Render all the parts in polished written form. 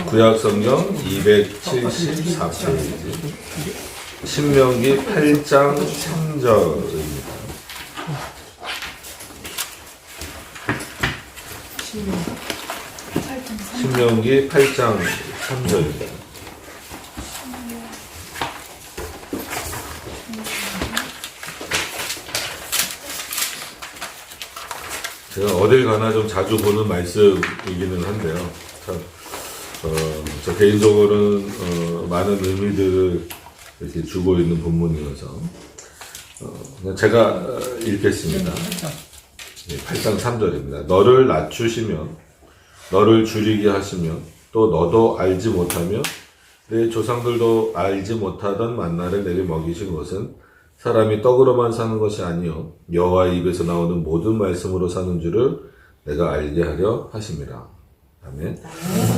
구약성경 274페이지 신명기 8장 3절입니다. 신명기 8장 3절입니다. 제가 어딜 가나 좀 자주 보는 말씀이기는 한데요. 참, 저 개인적으로는 많은 의미들을 이렇게 주고 있는 본문이어서 제가 읽겠습니다. 8장 3절입니다. 너를 낮추시며 너를 줄이게 하시며 또 너도 알지 못하며 내 조상들도 알지 못하던 만나를 내게 먹이신 것은 사람이 떡으로만 사는 것이 아니요 여호와의 입에서 나오는 모든 말씀으로 사는 줄을 내가 알게 하려 하심이라. 아멘.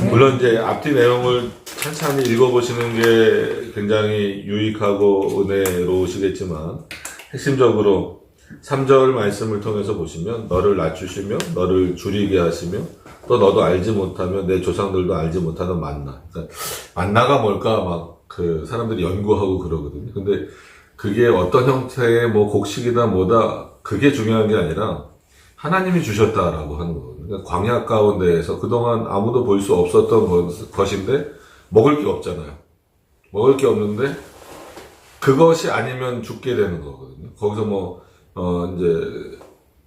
물론 이제 앞뒤 내용을 찬찬히 읽어보시는 게 굉장히 유익하고 은혜로우시겠지만 핵심적으로 3절 말씀을 통해서 보시면 너를 낮추시며 너를 줄이게 하시며 또 너도 알지 못하며 내 조상들도 알지 못하는 만나. 그러니까 만나가 뭘까 막 그 사람들이 연구하고 그러거든요. 근데 그게 어떤 형태의 뭐 곡식이다 뭐다 그게 중요한 게 아니라 하나님이 주셨다라고 하는 거거든요. 그러니까 광야 가운데에서 그동안 아무도 볼 수 없었던 것인데 먹을 게 없잖아요. 먹을 게 없는데 그것이 아니면 죽게 되는 거거든요. 거기서 이제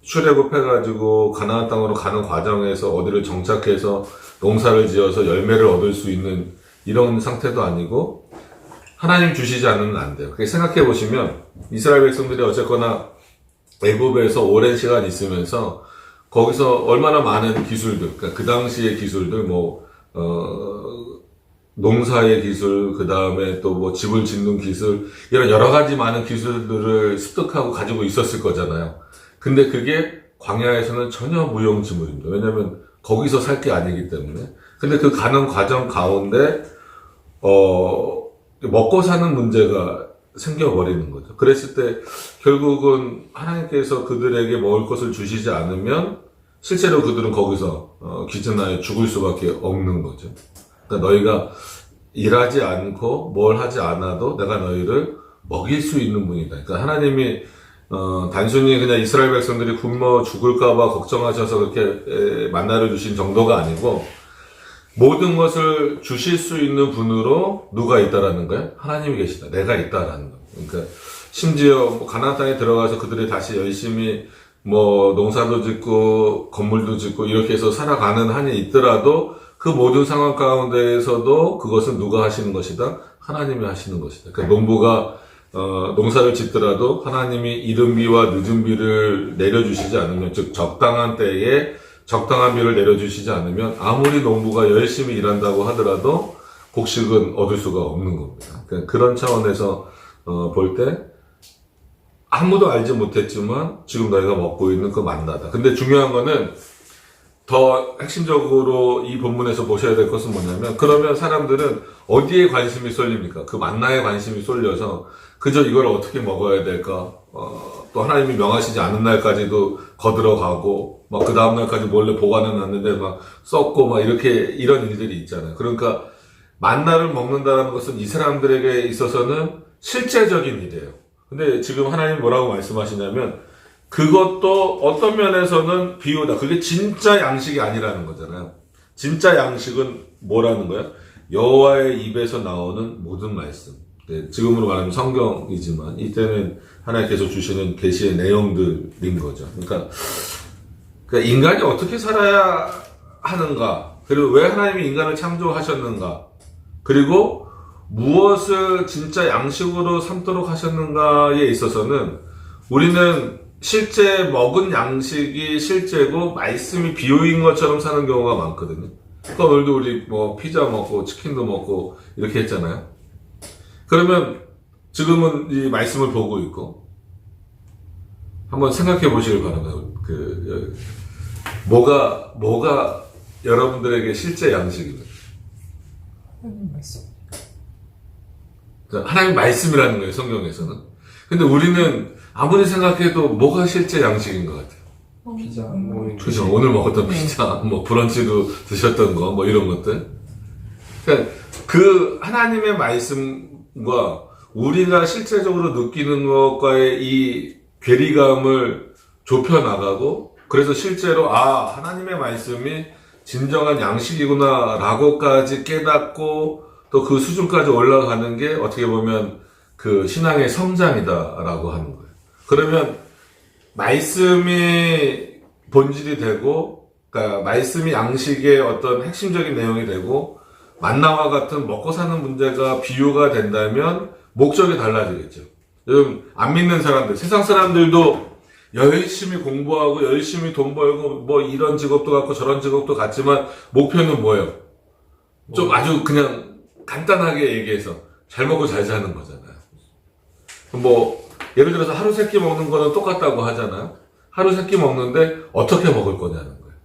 출애굽해가지고 가나안 땅으로 가는 과정에서 어디를 정착해서 농사를 지어서 열매를 얻을 수 있는 이런 상태도 아니고 하나님 주시지 않으면 안 돼요. 생각해 보시면 이스라엘 백성들이 어쨌거나 애굽에서 오랜 시간 있으면서 거기서 얼마나 많은 기술들, 그러니까 그 당시의 기술들, 농사의 기술, 그 다음에 또 집을 짓는 기술, 이런 여러 가지 많은 기술들을 습득하고 가지고 있었을 거잖아요. 근데 그게 광야에서는 전혀 무용지물입니다. 왜냐면 거기서 살 게 아니기 때문에. 근데 그 가는 과정 가운데, 먹고 사는 문제가 생겨버리는 거죠. 그랬을 때 결국은 하나님께서 그들에게 먹을 것을 주시지 않으면 실제로 그들은 거기서 기증하여 죽을 수밖에 없는 거죠. 그러니까 너희가 일하지 않고 뭘 하지 않아도 내가 너희를 먹일 수 있는 분이다. 그러니까 하나님이 단순히 그냥 이스라엘 백성들이 굶어 죽을까봐 걱정하셔서 그렇게 만나를 주신 정도가 아니고 모든 것을 주실 수 있는 분으로 누가 있다라는 거예요? 하나님이 계시다. 내가 있다라는 거예요. 그러니까 심지어 가나안 땅에 들어가서 그들이 다시 열심히 농사도 짓고 건물도 짓고 이렇게 해서 살아가는 한이 있더라도 그 모든 상황 가운데에서도 그것은 누가 하시는 것이다? 하나님이 하시는 것이다. 그러니까 농부가 농사를 짓더라도 하나님이 이른 비와 늦은 비를 내려주시지 않으면, 즉 적당한 때에 적당한 비를 내려주시지 않으면 아무리 농부가 열심히 일한다고 하더라도 곡식은 얻을 수가 없는 겁니다. 그러니까 그런 차원에서 볼 때 아무도 알지 못했지만 지금 너희가 먹고 있는 그 만나다. 근데 중요한 거는 더 핵심적으로 이 본문에서 보셔야 될 것은 뭐냐면, 그러면 사람들은 어디에 관심이 쏠립니까? 그 만나에 관심이 쏠려서 그저 이걸 어떻게 먹어야 될까? 또 하나님이 명하시지 않은 날까지도 거들어가고, 그 다음날까지 몰래 보관해 놨는데 썩고 이런 일들이 있잖아요. 그러니까 만나를 먹는다는 것은 이 사람들에게 있어서는 실제적인 일이에요. 근데 지금 하나님 뭐라고 말씀하시냐면, 그것도 어떤 면에서는 비유다. 그게 진짜 양식이 아니라는 거잖아요. 진짜 양식은 뭐라는 거야? 여호와의 입에서 나오는 모든 말씀. 네, 지금으로 말하면 성경이지만 이때는 하나님께서 주시는 계시의 내용들인 거죠. 그러니까 인간이 어떻게 살아야 하는가? 그리고 왜 하나님이 인간을 창조하셨는가? 그리고 무엇을 진짜 양식으로 삼도록 하셨는가에 있어서는 우리는 실제 먹은 양식이 실제고 말씀이 비유인 것처럼 사는 경우가 많거든요. 그러니까 오늘도 우리 피자 먹고 치킨도 먹고 이렇게 했잖아요. 그러면 지금은 이 말씀을 보고 있고 한번 생각해 보시길 바랍니다. 뭐가 여러분들에게 실제 양식입니까? 하나님 말씀. 하나님 말씀이라는 거예요, 성경에서는. 근데 우리는 아무리 생각해도 뭐가 실제 양식인 것 같아요. 피자, 그죠? 오늘 먹었던 피자, 브런치도 드셨던 거, 이런 것들. 그러니까 그 하나님의 말씀과 우리가 실제적으로 느끼는 것과의 이 괴리감을 좁혀나가고, 그래서 실제로, 하나님의 말씀이 진정한 양식이구나, 라고까지 깨닫고, 또 그 수준까지 올라가는 게 어떻게 보면 그 신앙의 성장이다라고 하는 거예요. 그러면 말씀이 본질이 되고, 그러니까 말씀이 양식의 어떤 핵심적인 내용이 되고, 만나와 같은 먹고 사는 문제가 비유가 된다면 목적이 달라지겠죠. 요즘 안 믿는 사람들, 세상 사람들도 열심히 공부하고 열심히 돈 벌고 뭐 이런 직업도 갖고 저런 직업도 갖지만 목표는 뭐예요? 좀 아주 그냥 간단하게 얘기해서 잘 먹고 잘 사는 거잖아요. 뭐 예를 들어서 하루 세 끼 먹는 거는 똑같다고 하잖아요. 하루 세 끼 먹는데 어떻게 먹을 거냐는 거예요.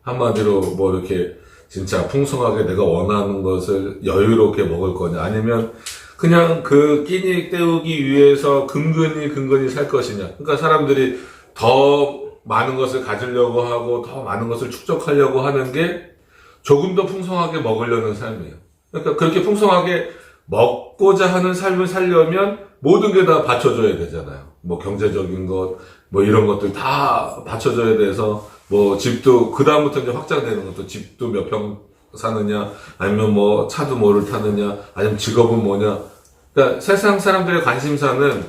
한마디로 뭐 이렇게 진짜 풍성하게 내가 원하는 것을 여유롭게 먹을 거냐, 아니면 그냥 그 끼니 때우기 위해서 근근히 살 것이냐. 그러니까 사람들이 더 많은 것을 가지려고 하고 더 많은 것을 축적하려고 하는 게 조금 더 풍성하게 먹으려는 삶이에요. 그러니까 그렇게 풍성하게 먹고자 하는 삶을 살려면 모든 게 다 받쳐줘야 되잖아요. 뭐 경제적인 것, 뭐 이런 것들 다 받쳐줘야 돼서, 뭐 집도 그 다음부터 이제 확장되는 것도, 집도 몇 평 사느냐, 아니면 뭐 차도 뭐를 타느냐, 아니면 직업은 뭐냐. 그러니까 세상 사람들의 관심사는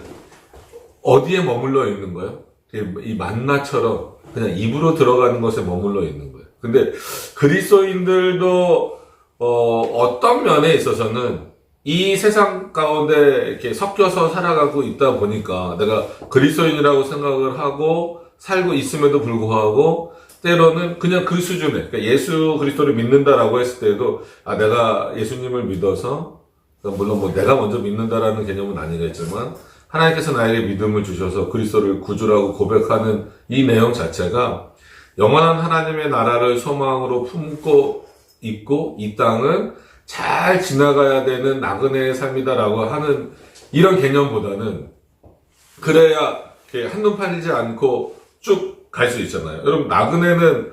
어디에 머물러 있는 거예요? 이 만나처럼 그냥 입으로 들어가는 것에 머물러 있는 거예요. 근데 그리스도인들도 어떤 면에 있어서는 이 세상 가운데 이렇게 섞여서 살아가고 있다 보니까 내가 그리스도인이라고 생각을 하고 살고 있음에도 불구하고 때로는 그냥 그 수준에, 그러니까 예수 그리스도를 믿는다라고 했을 때도, 내가 예수님을 믿어서, 물론 뭐 내가 먼저 믿는다라는 개념은 아니겠지만, 하나님께서 나에게 믿음을 주셔서 그리스도를 구주라고 고백하는 이 내용 자체가 영원한 하나님의 나라를 소망으로 품고 있고, 이 땅은 잘 지나가야 되는 나그네의 삶이다라고 하는 이런 개념보다는, 그래야 한눈 팔리지 않고 쭉 갈 수 있잖아요. 여러분, 나그네는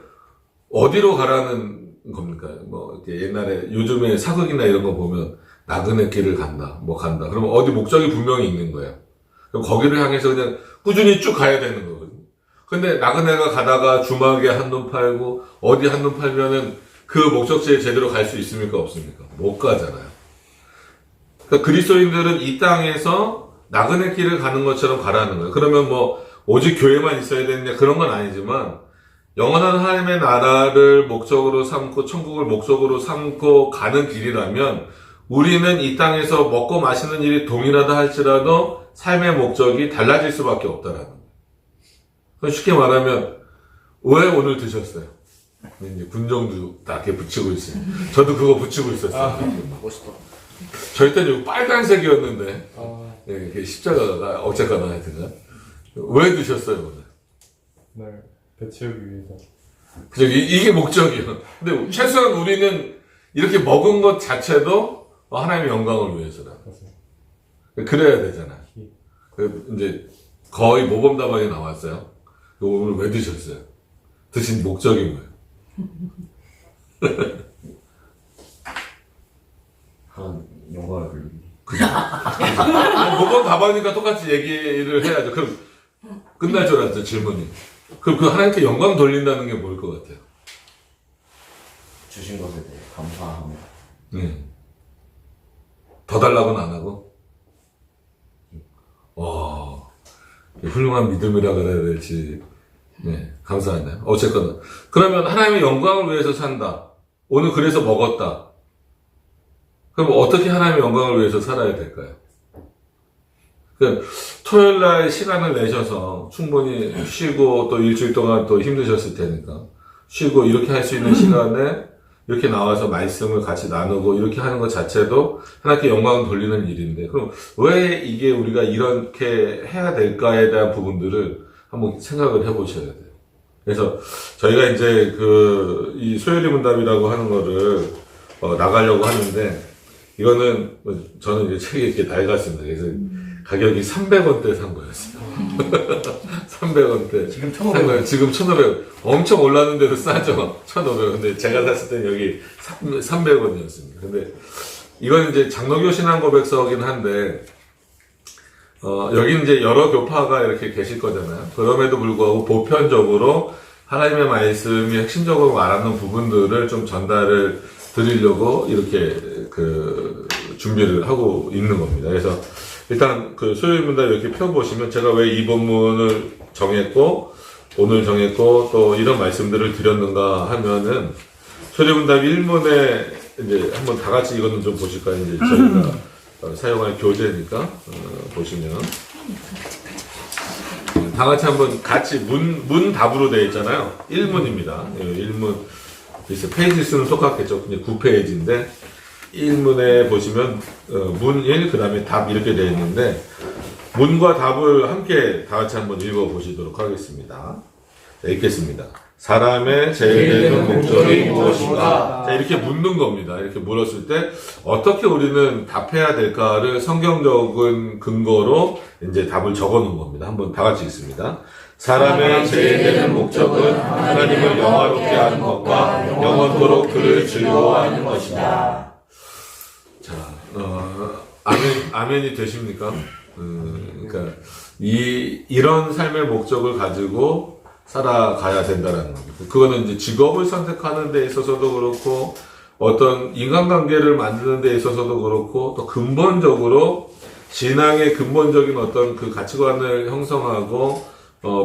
어디로 가라는 겁니까? 뭐 이렇게 옛날에 요즘에 사극이나 이런 거 보면 나그네 길을 간다, 뭐 간다. 그러면 어디 목적이 분명히 있는 거예요. 그럼 거기를 향해서 그냥 꾸준히 쭉 가야 되는 거거든요. 근데 나그네가 가다가 주막에 한눈 팔고 어디 한눈 팔면은 그 목적지에 제대로 갈 수 있습니까? 없습니까? 못 가잖아요. 그러니까 그리스도인들은 이 땅에서 나그네 길을 가는 것처럼 가라는 거예요. 그러면 뭐 오직 교회만 있어야 되느냐, 그런 건 아니지만 영원한 하나님의 나라를 목적으로 삼고 천국을 목적으로 삼고 가는 길이라면 우리는 이 땅에서 먹고 마시는 일이 동일하다 할지라도 삶의 목적이 달라질 수밖에 없다라는 거예요. 쉽게 말하면 왜 오늘 드셨어요? 이제 군정도 딱 이렇게 붙이고 있어요. 저도 그거 붙이고 있었어요. 멋있다. 저희 때는 빨간색이었는데, 이게 십자가가 어쨌거나 하여튼간. 왜 드셨어요, 오늘? 날 배치우기 위해서. 그죠? 이게 목적이에요. 근데 최소한 우리는 이렇게 먹은 것 자체도 하나님의 영광을 위해서다. 그래야 되잖아. 이제 거의 모범답안이 나왔어요. 오늘 왜 드셨어요? 드신 목적이 뭐예요? 영광을 빌리기. 그죠? 모범답안이니까 똑같이 얘기를 해야죠. 그럼 끝날 줄 알았죠, 질문이. 그럼 그 하나님께 영광 돌린다는 게 뭐일 것 같아요? 주신 것에 대해 감사하며. 더 달라고는 안 하고? 훌륭한 믿음이라 그래야 될지, 감사하네요. 어쨌거나. 그러면 하나님의 영광을 위해서 산다. 오늘 그래서 먹었다. 그럼 어떻게 하나님의 영광을 위해서 살아야 될까요? 토요일 날 시간을 내셔서 충분히 쉬고 또 일주일 동안 또 힘드셨을 테니까 쉬고 이렇게 할 수 있는 시간에 이렇게 나와서 말씀을 같이 나누고 이렇게 하는 것 자체도 하나님께 영광을 돌리는 일인데, 그럼 왜 이게 우리가 이렇게 해야 될까에 대한 부분들을 한번 생각을 해보셔야 돼요. 그래서 저희가 이제 이 소요리 문답이라고 하는 거를 나가려고 하는데, 이거는 저는 이제 책이 이렇게 낡았습니다. 그래서 가격이 300원대 산 거였어요. 300원대. 지금 1,500원. 지금 1,500원. 엄청 올랐는데도 싸죠. 1,500원. 근데 제가 샀을 땐 여기 300원이었습니다. 근데 이건 이제 장로교 신앙고백서긴 한데, 여기 이제 여러 교파가 이렇게 계실 거잖아요. 그럼에도 불구하고 보편적으로 하나님의 말씀이 핵심적으로 말하는 부분들을 좀 전달을 드리려고 이렇게 준비를 하고 있는 겁니다. 그래서 일단 소요문답 이렇게 펴보시면 제가 왜 이 본문을 정했고 오늘 정했고 또 이런 말씀들을 드렸는가 하면은 소요문답 1문에 이제 한번 다 같이 이거는 좀 보실까요? 이제 저희가 사용할 교재니까 보시면 다 같이 한번 같이 문답으로 되어 있잖아요. 1문입니다. 1문 글쎄 페이지 수는 똑같겠죠. 그냥 9페이지인데 1문에 보시면 문 1, 그 다음에 답 이렇게 되어 있는데 문과 답을 함께 다 같이 한번 읽어보시도록 하겠습니다. 자, 읽겠습니다. 사람의 제일되는 목적이 무엇인가? 자, 이렇게 묻는 겁니다. 이렇게 물었을 때 어떻게 우리는 답해야 될까를 성경적인 근거로 이제 답을 적어 놓은 겁니다. 한번 다 같이 읽습니다. 사람의 제일되는 목적은 하나님을 영화롭게 하는 것과 영원토록 그를 즐거워하는 것이다. 자, 아멘이 되십니까? 그러니까 이런 삶의 목적을 가지고 살아가야 된다라는 겁니다. 그거는 이제 직업을 선택하는 데 있어서도 그렇고 어떤 인간관계를 만드는 데 있어서도 그렇고 또 근본적으로 신앙의 근본적인 어떤 그 가치관을 형성하고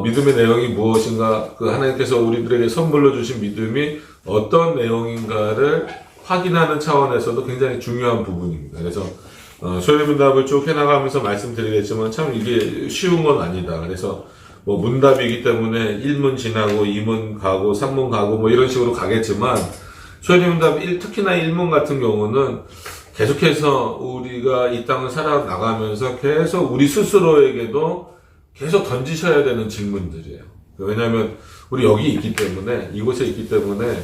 믿음의 내용이 무엇인가 하나님께서 우리들에게 선물로 주신 믿음이 어떤 내용인가를 확인하는 차원에서도 굉장히 중요한 부분입니다. 그래서 소요문답을 쭉 해나가면서 말씀드리겠지만 참 이게 쉬운 건 아니다. 그래서 뭐 문답이기 때문에 1문 지나고 2문 가고 3문 가고 뭐 이런 식으로 가겠지만 소요문답 특히나 1문 같은 경우는 계속해서 우리가 이 땅을 살아나가면서 계속 우리 스스로에게도 계속 던지셔야 되는 질문들이에요. 왜냐하면 우리 여기 있기 때문에 이곳에 있기 때문에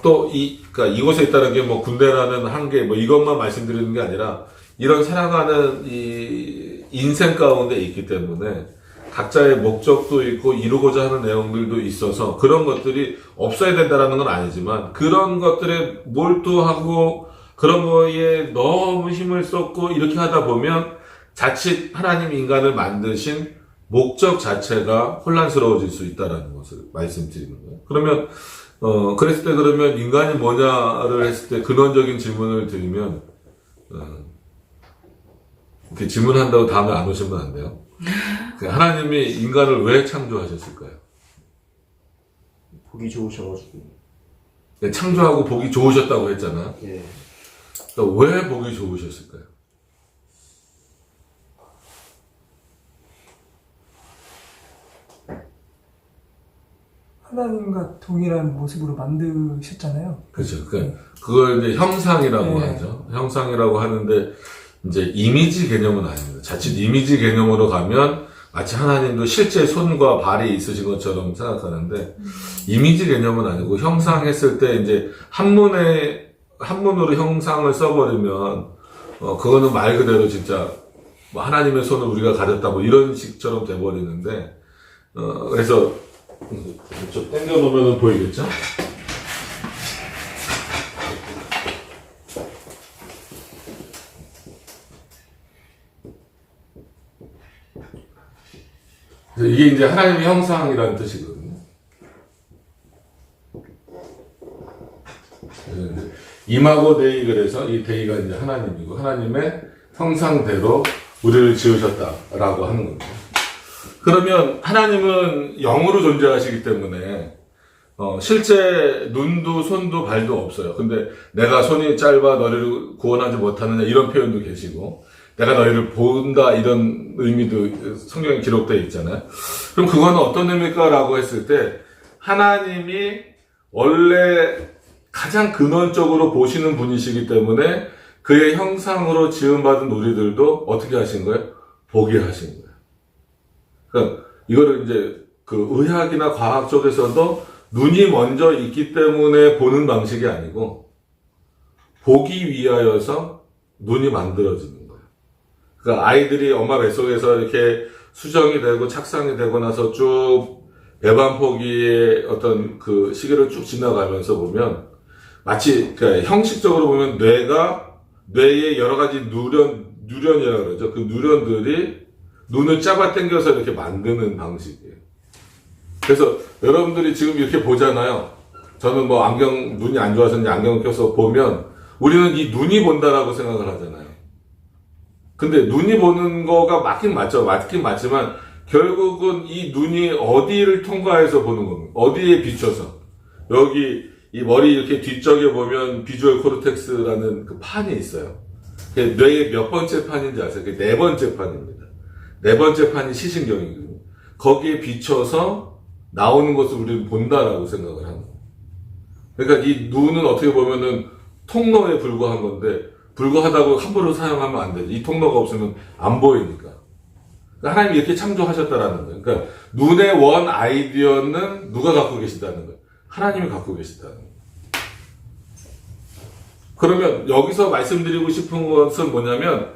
그러니까 이곳에 있다는 게 뭐 군대라는 한계 뭐 이것만 말씀드리는 게 아니라 이런 살아가는 이 인생 가운데 있기 때문에 각자의 목적도 있고 이루고자 하는 내용들도 있어서 그런 것들이 없어야 된다라는 건 아니지만 그런 것들에 몰두하고 그런 거에 너무 힘을 쏟고 이렇게 하다 보면 자칫 하나님 인간을 만드신 목적 자체가 혼란스러워질 수 있다라는 것을 말씀드리는 거예요. 그러면 그랬을 때 그러면 인간이 뭐냐를 했을 때 근원적인 질문을 드리면 이렇게 질문한다고 다음에 안 오시면 안 돼요. 하나님이 인간을 왜 창조하셨을까요? 보기 좋으셔가지고. 네, 창조하고 보기 좋으셨다고 했잖아요. 예. 그러니까 왜 보기 좋으셨을까요? 하나님과 동일한 모습으로 만드셨잖아요. 그렇죠. 그러니까 그걸 이제 형상이라고 네. 하죠. 형상이라고 하는데 이제 이미지 개념은 아닙니다. 자칫 이미지 개념으로 가면 마치 하나님도 실제 손과 발이 있으신 것처럼 생각하는데 이미지 개념은 아니고 형상했을 때 이제 한문으로 형상을 써버리면 그거는 말 그대로 진짜 뭐 하나님의 손을 우리가 가졌다 뭐 이런 식처럼 돼버리는데 그래서 좀 당겨 놓으면 보이겠죠? 그래서 이게 이제 하나님의 형상이라는 뜻이거든요. 이마고 데이 그래서 이 데이가 이제 하나님이고 하나님의 형상대로 우리를 지으셨다라고 하는 겁니다. 그러면 하나님은 영으로 존재하시기 때문에 실제 눈도 손도 발도 없어요. 근데 내가 손이 짧아 너희를 구원하지 못하느냐 이런 표현도 계시고 내가 너희를 본다 이런 의미도 성경에 기록되어 있잖아요. 그럼 그거는 어떤 의미일까 라고 했을 때 하나님이 원래 가장 근원적으로 보시는 분이시기 때문에 그의 형상으로 지음받은 우리들도 어떻게 하신 거예요? 보게 하신 거예요. 그러니까 이거를 이제 그 의학이나 과학 쪽에서도 눈이 먼저 있기 때문에 보는 방식이 아니고 보기 위하여서 눈이 만들어지는 거예요. 그러니까 아이들이 엄마 뱃속에서 이렇게 수정이 되고 착상이 되고 나서 쭉 배반포기의 어떤 그 시기를 쭉 지나가면서 보면 마치 그러니까 형식적으로 보면 뇌의 여러 가지 누련이라고 그러죠. 그 누련들이 눈을 잡아당겨서 이렇게 만드는 방식이에요. 그래서 여러분들이 지금 이렇게 보잖아요. 저는 뭐 눈이 안 좋아서 안경을 껴서 보면 우리는 이 눈이 본다라고 생각을 하잖아요. 근데 눈이 보는 거가 맞긴 맞지만 결국은 이 눈이 어디를 통과해서 보는 겁니다. 어디에 비춰서. 여기 이 머리 이렇게 뒤쪽에 보면 비주얼 코르텍스라는 그 판이 있어요. 뇌의 몇 번째 판인지 아세요? 그게 네 번째 판입니다. 네 번째 판이 시신경이거든요. 거기에 비춰서 나오는 것을 우리는 본다라고 생각을 하는 거예요. 그러니까 이 눈은 어떻게 보면은 통로에 불과한 건데 불과하다고 함부로 사용하면 안 되죠. 이 통로가 없으면 안 보이니까. 그러니까 하나님이 이렇게 창조하셨다라는 거예요. 그러니까 눈의 원 아이디어는 누가 갖고 계시다는 거예요. 하나님이 갖고 계시다는 거예요. 그러면 여기서 말씀드리고 싶은 것은 뭐냐면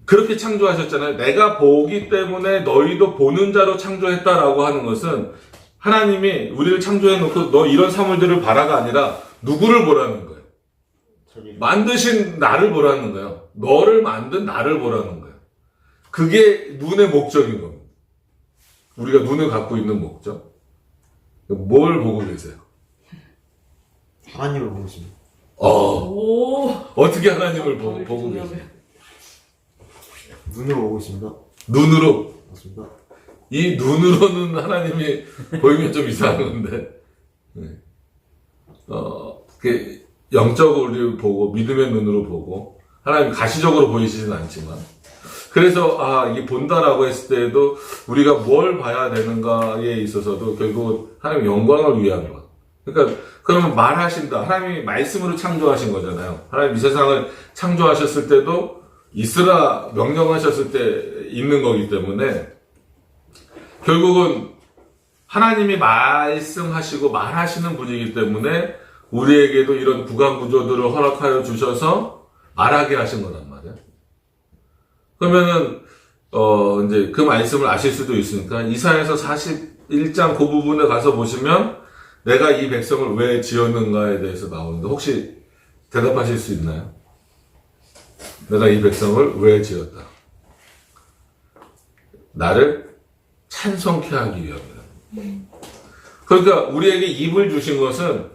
그렇게 창조하셨잖아요. 내가 보기 때문에 너희도 보는 자로 창조했다라고 하는 것은 하나님이 우리를 창조해놓고 너 이런 사물들을 봐라가 아니라 누구를 보라는 거예요. 만드신 나를 보라는 거예요. 너를 만든 나를 보라는 거예요. 그게 눈의 목적인 겁니다. 우리가 눈을 갖고 있는 목적. 뭘 보고 계세요? 하나님을 보고 있습니다. 어떻게 하나님을 보고 계세요? 눈으로 보고 있습니다. 눈으로. 맞습니다. 이 눈으로는 하나님이 보이면 좀 이상한데, 영적으로 우리 보고, 믿음의 눈으로 보고, 하나님 가시적으로 보이시진 않지만, 그래서, 이게 본다라고 했을 때에도 우리가 뭘 봐야 되는가에 있어서도 결국 하나님 영광을 위한 것. 그러니까, 그러면 말하신다. 하나님이 말씀으로 창조하신 거잖아요. 하나님 이 세상을 창조하셨을 때도 있으라 명령하셨을 때 있는 거기 때문에, 결국은 하나님이 말씀하시고 말하시는 분이기 때문에 우리에게도 이런 구강 구조들을 허락하여 주셔서 말하게 하신 거란 말이에요. 그러면은 이제 그 말씀을 아실 수도 있으니까 이사야서 41장 그 부분에 가서 보시면 내가 이 백성을 왜 지었는가에 대해서 나오는데 혹시 대답하실 수 있나요? 내가 이 백성을 왜 지었다? 나를 찬송케 하기 위함이다. 그러니까 우리에게 입을 주신 것은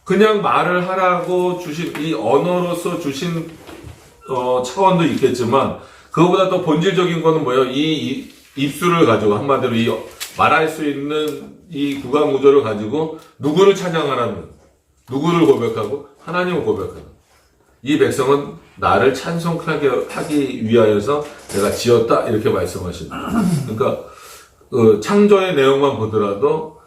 그냥 말을 하라고 주신 이 언어로서 주신 차원도 있겠지만 그거보다 더 본질적인 거는 뭐예요? 이 입술을 가지고 한마디로 이 말할 수 있는 이 구강 구조를 가지고 누구를 찬양하라는, 누구를 고백하고 하나님을 고백하는. 이 백성은 나를 찬송하게 하기 위하여서 내가 지었다 이렇게 말씀하십니다. 그러니까 창조의 내용만 보더라도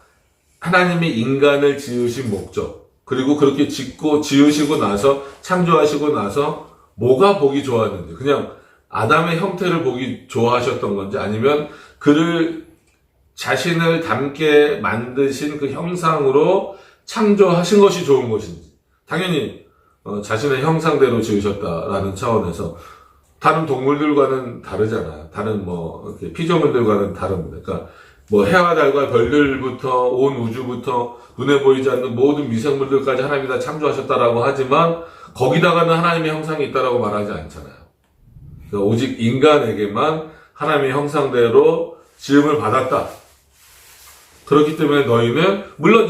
하나님이 인간을 지으신 목적, 그리고 그렇게 지으시고 나서 창조하시고 나서 뭐가 보기 좋았는지, 그냥 아담의 형태를 보기 좋아하셨던 건지 아니면 그를 자신을 닮게 만드신 그 형상으로 창조하신 것이 좋은 것인지. 당연히 자신의 형상대로 지으셨다라는 차원에서 다른 동물들과는 다르잖아요. 다른 이렇게 피조물들과는 다릅니다. 그러니까 해와 달과 별들부터 온 우주부터 눈에 보이지 않는 모든 미생물들까지 하나님이 다 창조하셨다라고 하지만 거기다가는 하나님의 형상이 있다라고 말하지 않잖아요. 그러니까 오직 인간에게만 하나님의 형상대로 지음을 받았다. 그렇기 때문에 너희는 물론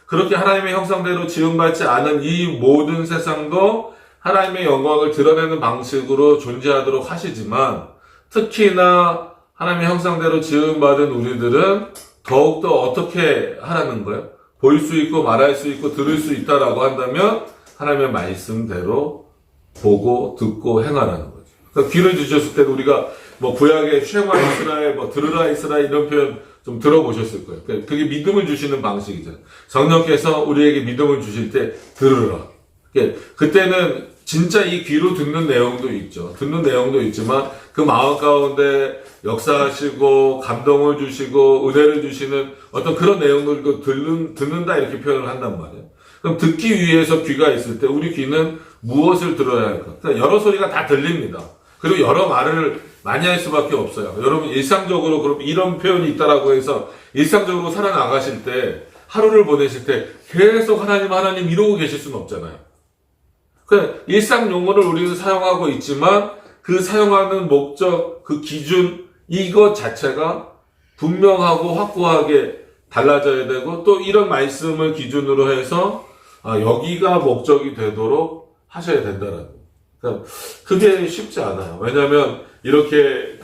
그렇게 하나님의 형상대로 지음받지 않은 이 모든 세상도 하나님의 영광을 드러내는 방식으로 존재하도록 하시지만 특히나 하나님의 형상대로 지음받은 우리들은 더욱더 어떻게 하라는 거예요? 보일 수 있고 말할 수 있고 들을 수 있다라고 한다면 하나님의 말씀대로 보고 듣고 행하라는 거죠. 그러니까 귀를 주셨을 때도 우리가 구약의 쉐마 이스라엘, 들으라 이스라엘 이런 표현 좀 들어보셨을 거예요. 그게 믿음을 주시는 방식이죠. 성령께서 우리에게 믿음을 주실 때 들으라. 그때는 진짜 이 귀로 듣는 내용도 있죠. 듣는 내용도 있지만 그 마음 가운데 역사하시고 감동을 주시고 은혜를 주시는 어떤 그런 내용들도 듣는다 이렇게 표현을 한단 말이에요. 그럼 듣기 위해서 귀가 있을 때 우리 귀는 무엇을 들어야 할까? 그러니까 여러 소리가 다 들립니다. 그리고 여러 말을 많이 할 수밖에 없어요. 여러분 일상적으로 그럼 이런 표현이 있다라고 해서 일상적으로 살아나가실 때 하루를 보내실 때 계속 하나님 이러고 계실 수는 없잖아요. 그냥 일상 용어를 우리는 사용하고 있지만 그 사용하는 목적, 그 기준 이것 자체가 분명하고 확고하게 달라져야 되고 또 이런 말씀을 기준으로 해서 여기가 목적이 되도록 하셔야 된다라는 거예요. 그러니까 그게 쉽지 않아요. 왜냐하면 이렇게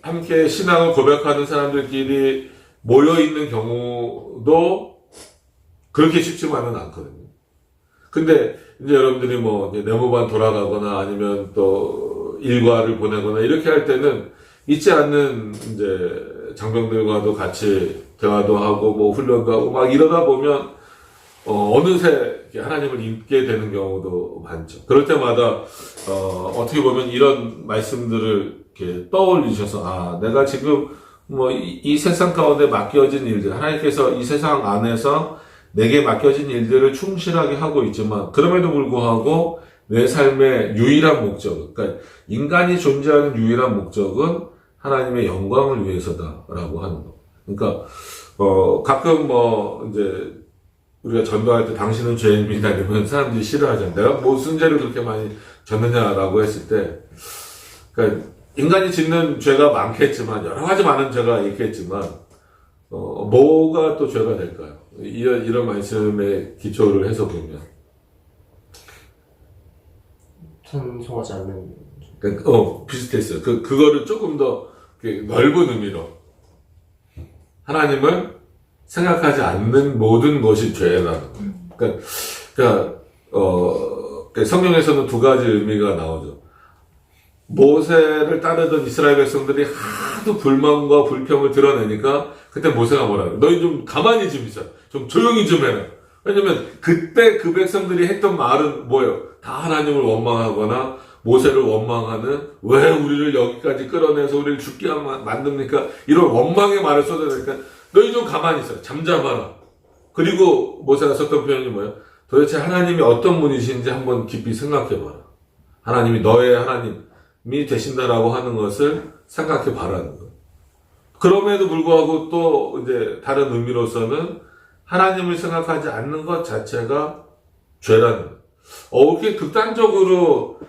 함께 신앙을 고백하는 사람들끼리 모여 있는 경우도 그렇게 쉽지만은 않거든요. 근데 이제 여러분들이 뭐 이제 내무반 돌아가거나 아니면 또 일과를 보내거나 이렇게 할 때는 있지 않는 이제 장병들과도 같이 대화도 하고 뭐 훈련도 하고 막 이러다 보면 어느새 하나님을 잊게 되는 경우도 많죠. 그럴 때마다 어떻게 보면 이런 말씀들을 이렇게 떠올리셔서 내가 지금 뭐 이 세상 가운데 맡겨진 일들 하나님께서 이 세상 안에서 내게 맡겨진 일들을 충실하게 하고 있지만 그럼에도 불구하고 내 삶의 유일한 목적, 그러니까 인간이 존재하는 유일한 목적은 하나님의 영광을 위해서다라고 하는 거. 그러니까 가끔 뭐 이제 우리가 전도할 때 당신은 죄인입니다 이러면 사람들이 싫어하잖아요. 내가 무슨 죄를 그렇게 많이 졌느냐라고 했을 때, 그러니까 인간이 짓는 죄가 많겠지만 여러 가지 많은 죄가 있겠지만 뭐가 또 죄가 될까요? 이런 말씀에 기초를 해서 보면 순종하지 않는. 그러니까, 비슷했어요. 그거를 조금 더 넓은 의미로 하나님을 생각하지 않는 모든 것이 죄라는 거예요. 그러니까 성경에서는 두 가지 의미가 나오죠. 모세를 따르던 이스라엘 백성들이 하도 불만과 불평을 드러내니까 그때 모세가 뭐라 그래? 너희 좀 가만히 좀 있어. 좀 조용히 좀 해라. 왜냐면 그때 그 백성들이 했던 말은 뭐예요? 다 하나님을 원망하거나 모세를 원망하는, 왜 우리를 여기까지 끌어내서 우리를 죽게 만듭니까? 이런 원망의 말을 쏟아내니까 너희 좀 가만히 있어. 잠잠하라. 그리고 모세가 썼던 표현이 뭐예요? 도대체 하나님이 어떤 분이신지 한번 깊이 생각해봐라. 하나님이 너의 하나님이 되신다라고 하는 것을 생각해봐라는 거예요. 그럼에도 불구하고 또 이제 다른 의미로서는 하나님을 생각하지 않는 것 자체가 죄라는 거예요. 그렇게 극단적으로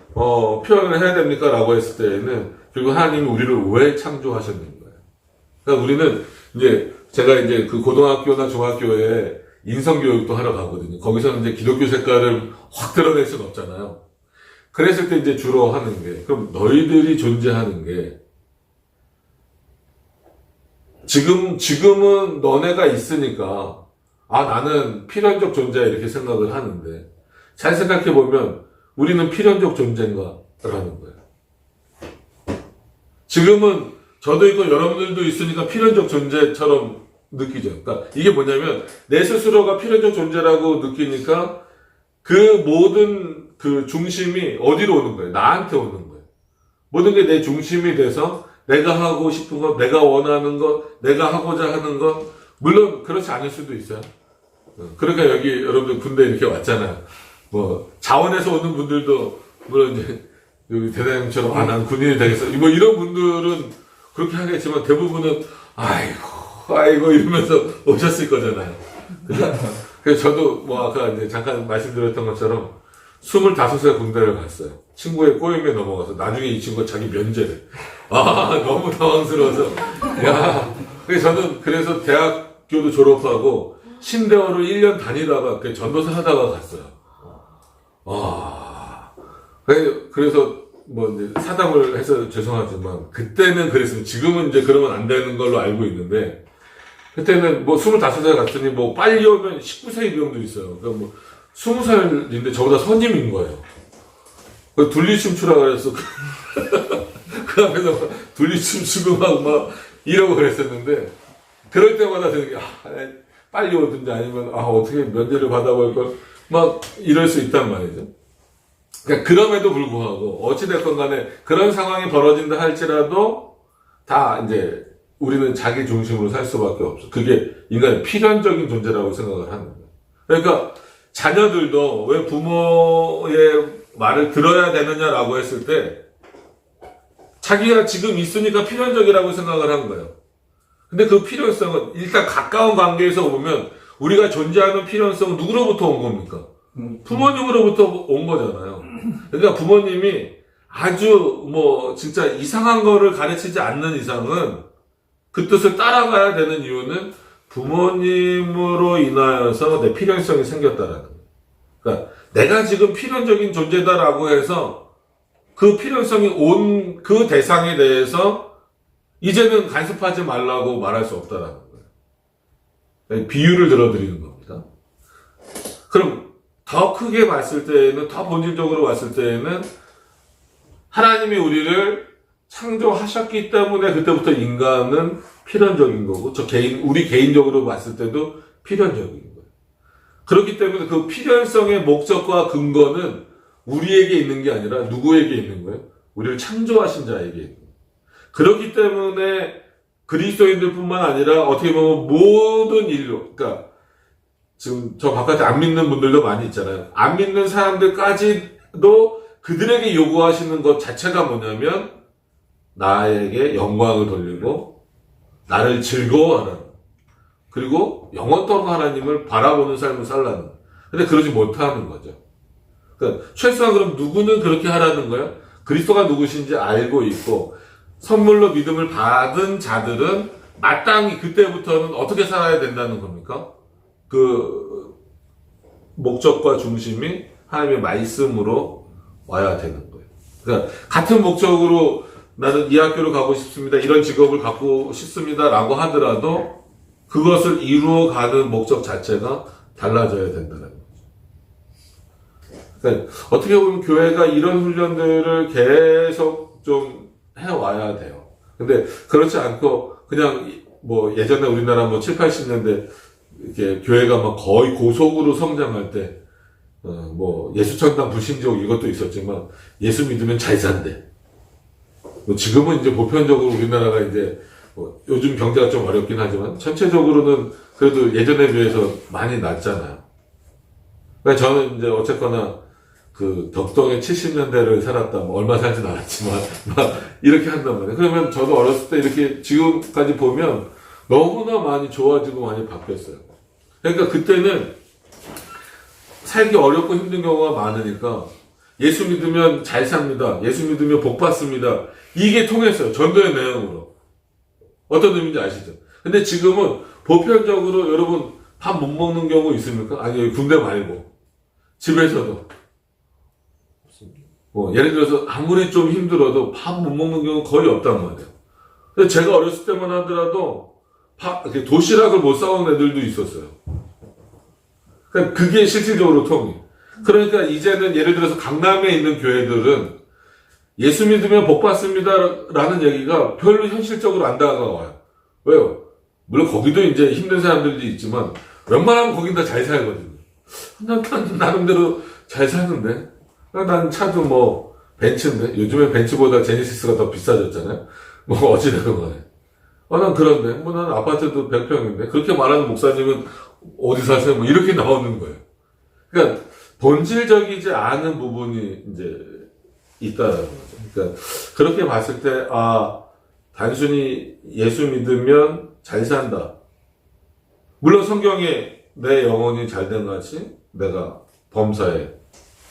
표현을 해야 됩니까? 라고 했을 때에는 결국 하나님이 우리를 왜 창조하셨는 거예요. 그러니까 우리는 이제 제가 이제 그 고등학교나 중학교에 인성교육도 하러 가거든요. 거기서는 이제 기독교 색깔을 확 드러낼 수는 없잖아요. 그랬을 때 이제 주로 하는 게, 그럼 너희들이 존재하는 게 지금은 너네가 있으니까 나는 필연적 존재야 이렇게 생각을 하는데 잘 생각해보면 우리는 필연적 존재인가? 라는 거예요. 지금은 저도 있고 여러분들도 있으니까 필연적 존재처럼 느끼죠. 그러니까 이게 뭐냐면 내 스스로가 필연적 존재라고 느끼니까 그 모든 그 중심이 어디로 오는 거예요? 나한테 오는 거예요. 모든 게 내 중심이 돼서 내가 하고 싶은 것, 내가 원하는 것, 내가 하고자 하는 것, 물론 그렇지 않을 수도 있어요. 그러니까 여기 여러분들 군대 이렇게 왔잖아요. 뭐 자원에서 오는 분들도 물론 이제 여기 대장님처럼 난 군인이 되겠어. 뭐 이런 분들은 그렇게 하겠지만 대부분은 아이고 이러면서 오셨을 거잖아요. 그래서 저도 뭐 아까 이제 잠깐 말씀드렸던 것처럼 25세 군대를 갔어요. 친구의 꼬임에 넘어가서 나중에 이 친구가 자기 면제를. 너무 당황스러워서. 그래서 대학교도 졸업하고 신대원을 1년 다니다가 전도사 하다가 갔어요. 그래서 뭐 이제 사담을 해서 죄송하지만 그때는 그랬으면 지금은 이제 그러면 안 되는 걸로 알고 있는데 그때는 뭐 25살 갔더니 뭐 빨리 오면 19세 입병도 있어요. 그러니까 뭐 20살인데 저보다 선임인 거예요. 둘리춤 추라 그래서 그 앞에서 막 둘리춤 추고 막 이러고 그랬었는데 그럴 때마다 드는 게 빨리 오든지 아니면 어떻게 면제를 받아볼 걸 막 이럴 수 있단 말이죠. 그러니까 그럼에도 불구하고 어찌됐건 간에 그런 상황이 벌어진다 할지라도 다 이제 우리는 자기 중심으로 살 수밖에 없어. 그게 인간의 필연적인 존재라고 생각을 하는 거예요. 그러니까 자녀들도 왜 부모의 말을 들어야 되느냐라고 했을 때 자기가 지금 있으니까 필연적이라고 생각을 한 거예요. 근데 그 필요성은 일단 가까운 관계에서 보면 우리가 존재하는 필요성은 누구로부터 온 겁니까? 부모님으로부터 온 거잖아요. 그러니까 부모님이 아주 뭐 진짜 이상한 거를 가르치지 않는 이상은 그 뜻을 따라가야 되는 이유는 부모님으로 인하여서 내 필연성이 생겼다라는 거예요. 그러니까 내가 지금 필연적인 존재다라고 해서 그 필연성이 온 그 대상에 대해서 이제는 간섭하지 말라고 말할 수 없다라는 거예요. 비유를 들어드리는 겁니다. 그럼 더 크게 봤을 때에는, 더 본질적으로 봤을 때에는 하나님이 우리를 창조하셨기 때문에 그때부터 인간은 필연적인 거고, 우리 개인적으로 봤을 때도 필연적인 거예요. 그렇기 때문에 그 필연성의 목적과 근거는 우리에게 있는 게 아니라 누구에게 있는 거예요? 우리를 창조하신 자에게 있는 거예요. 그렇기 때문에 그리스도인들뿐만 아니라 어떻게 보면 모든 인류, 그러니까 지금 저 바깥에 안 믿는 분들도 많이 있잖아요. 안 믿는 사람들까지도 그들에게 요구하시는 것 자체가 뭐냐면 나에게 영광을 돌리고 나를 즐거워하는, 그리고 영원토록 하나님을 바라보는 삶을 살라는. 근데 그러지 못하는 거죠. 그러니까 최소한 그럼 누구는 그렇게 하라는 거예요? 그리스도가 누구신지 알고 있고 선물로 믿음을 받은 자들은 마땅히 그때부터는 어떻게 살아야 된다는 겁니까? 그 목적과 중심이 하나님의 말씀으로 와야 되는 거예요. 그러니까 같은 목적으로 나는 이 학교로 가고 싶습니다, 이런 직업을 갖고 싶습니다라고 하더라도 그것을 이루어가는 목적 자체가 달라져야 된다는 거죠. 그러니까 어떻게 보면 교회가 이런 훈련들을 계속 좀 해와야 돼요. 근데 그렇지 않고 그냥 뭐 예전에 우리나라 뭐 7, 80년대 이렇게 교회가 막 거의 고속으로 성장할 때 뭐 예수천당 불신족 이것도 있었지만 예수 믿으면 잘 산대. 뭐 지금은 이제 보편적으로 우리나라가 이제 뭐 요즘 경제가 좀 어렵긴 하지만 전체적으로는 그래도 예전에 비해서 많이 낫잖아요. 그러니까 저는 이제 어쨌거나 그 덕동의 70년대를 살았다, 뭐 얼마 살진 않았지만 막 이렇게 한단 말이에요. 그러면 저도 어렸을 때 이렇게 지금까지 보면 너무나 많이 좋아지고 많이 바뀌었어요. 그러니까 그때는 살기 어렵고 힘든 경우가 많으니까 예수 믿으면 잘 삽니다, 예수 믿으면 복 받습니다, 이게 통했어요. 전도의 내용으로. 어떤 의미인지 아시죠? 근데 지금은 보편적으로 여러분 밥 못 먹는 경우 있습니까? 아니, 군대 말고 집에서도 예를 들어서 아무리 좀 힘들어도 밥 못 먹는 경우 거의 없단 말이에요. 근데 제가 어렸을 때만 하더라도 도시락을 못 사온 애들도 있었어요. 그러니까 그게 실질적으로 통이. 그러니까 이제는 예를 들어서 강남에 있는 교회들은 예수 믿으면 복 받습니다라는 얘기가 별로 현실적으로 안 다가와요. 왜요? 물론 거기도 이제 힘든 사람들도 있지만 웬만하면 거긴 다 잘 살거든요. 난 나름대로 잘 사는데. 난 차도 뭐 벤츠인데, 요즘에 벤츠보다 제네시스가 더 비싸졌잖아요. 뭐 어찌되든 간에. 난 그런데 뭐 난 아파트도 100평인데 그렇게 말하는 목사님은 어디 사세요? 뭐 이렇게 나오는 거예요. 그러니까 본질적이지 않은 부분이 이제 있다라는 거죠. 그러니까 그렇게 봤을 때 단순히 예수 믿으면 잘 산다. 물론 성경에 내 영혼이 잘된 같이 내가 범사에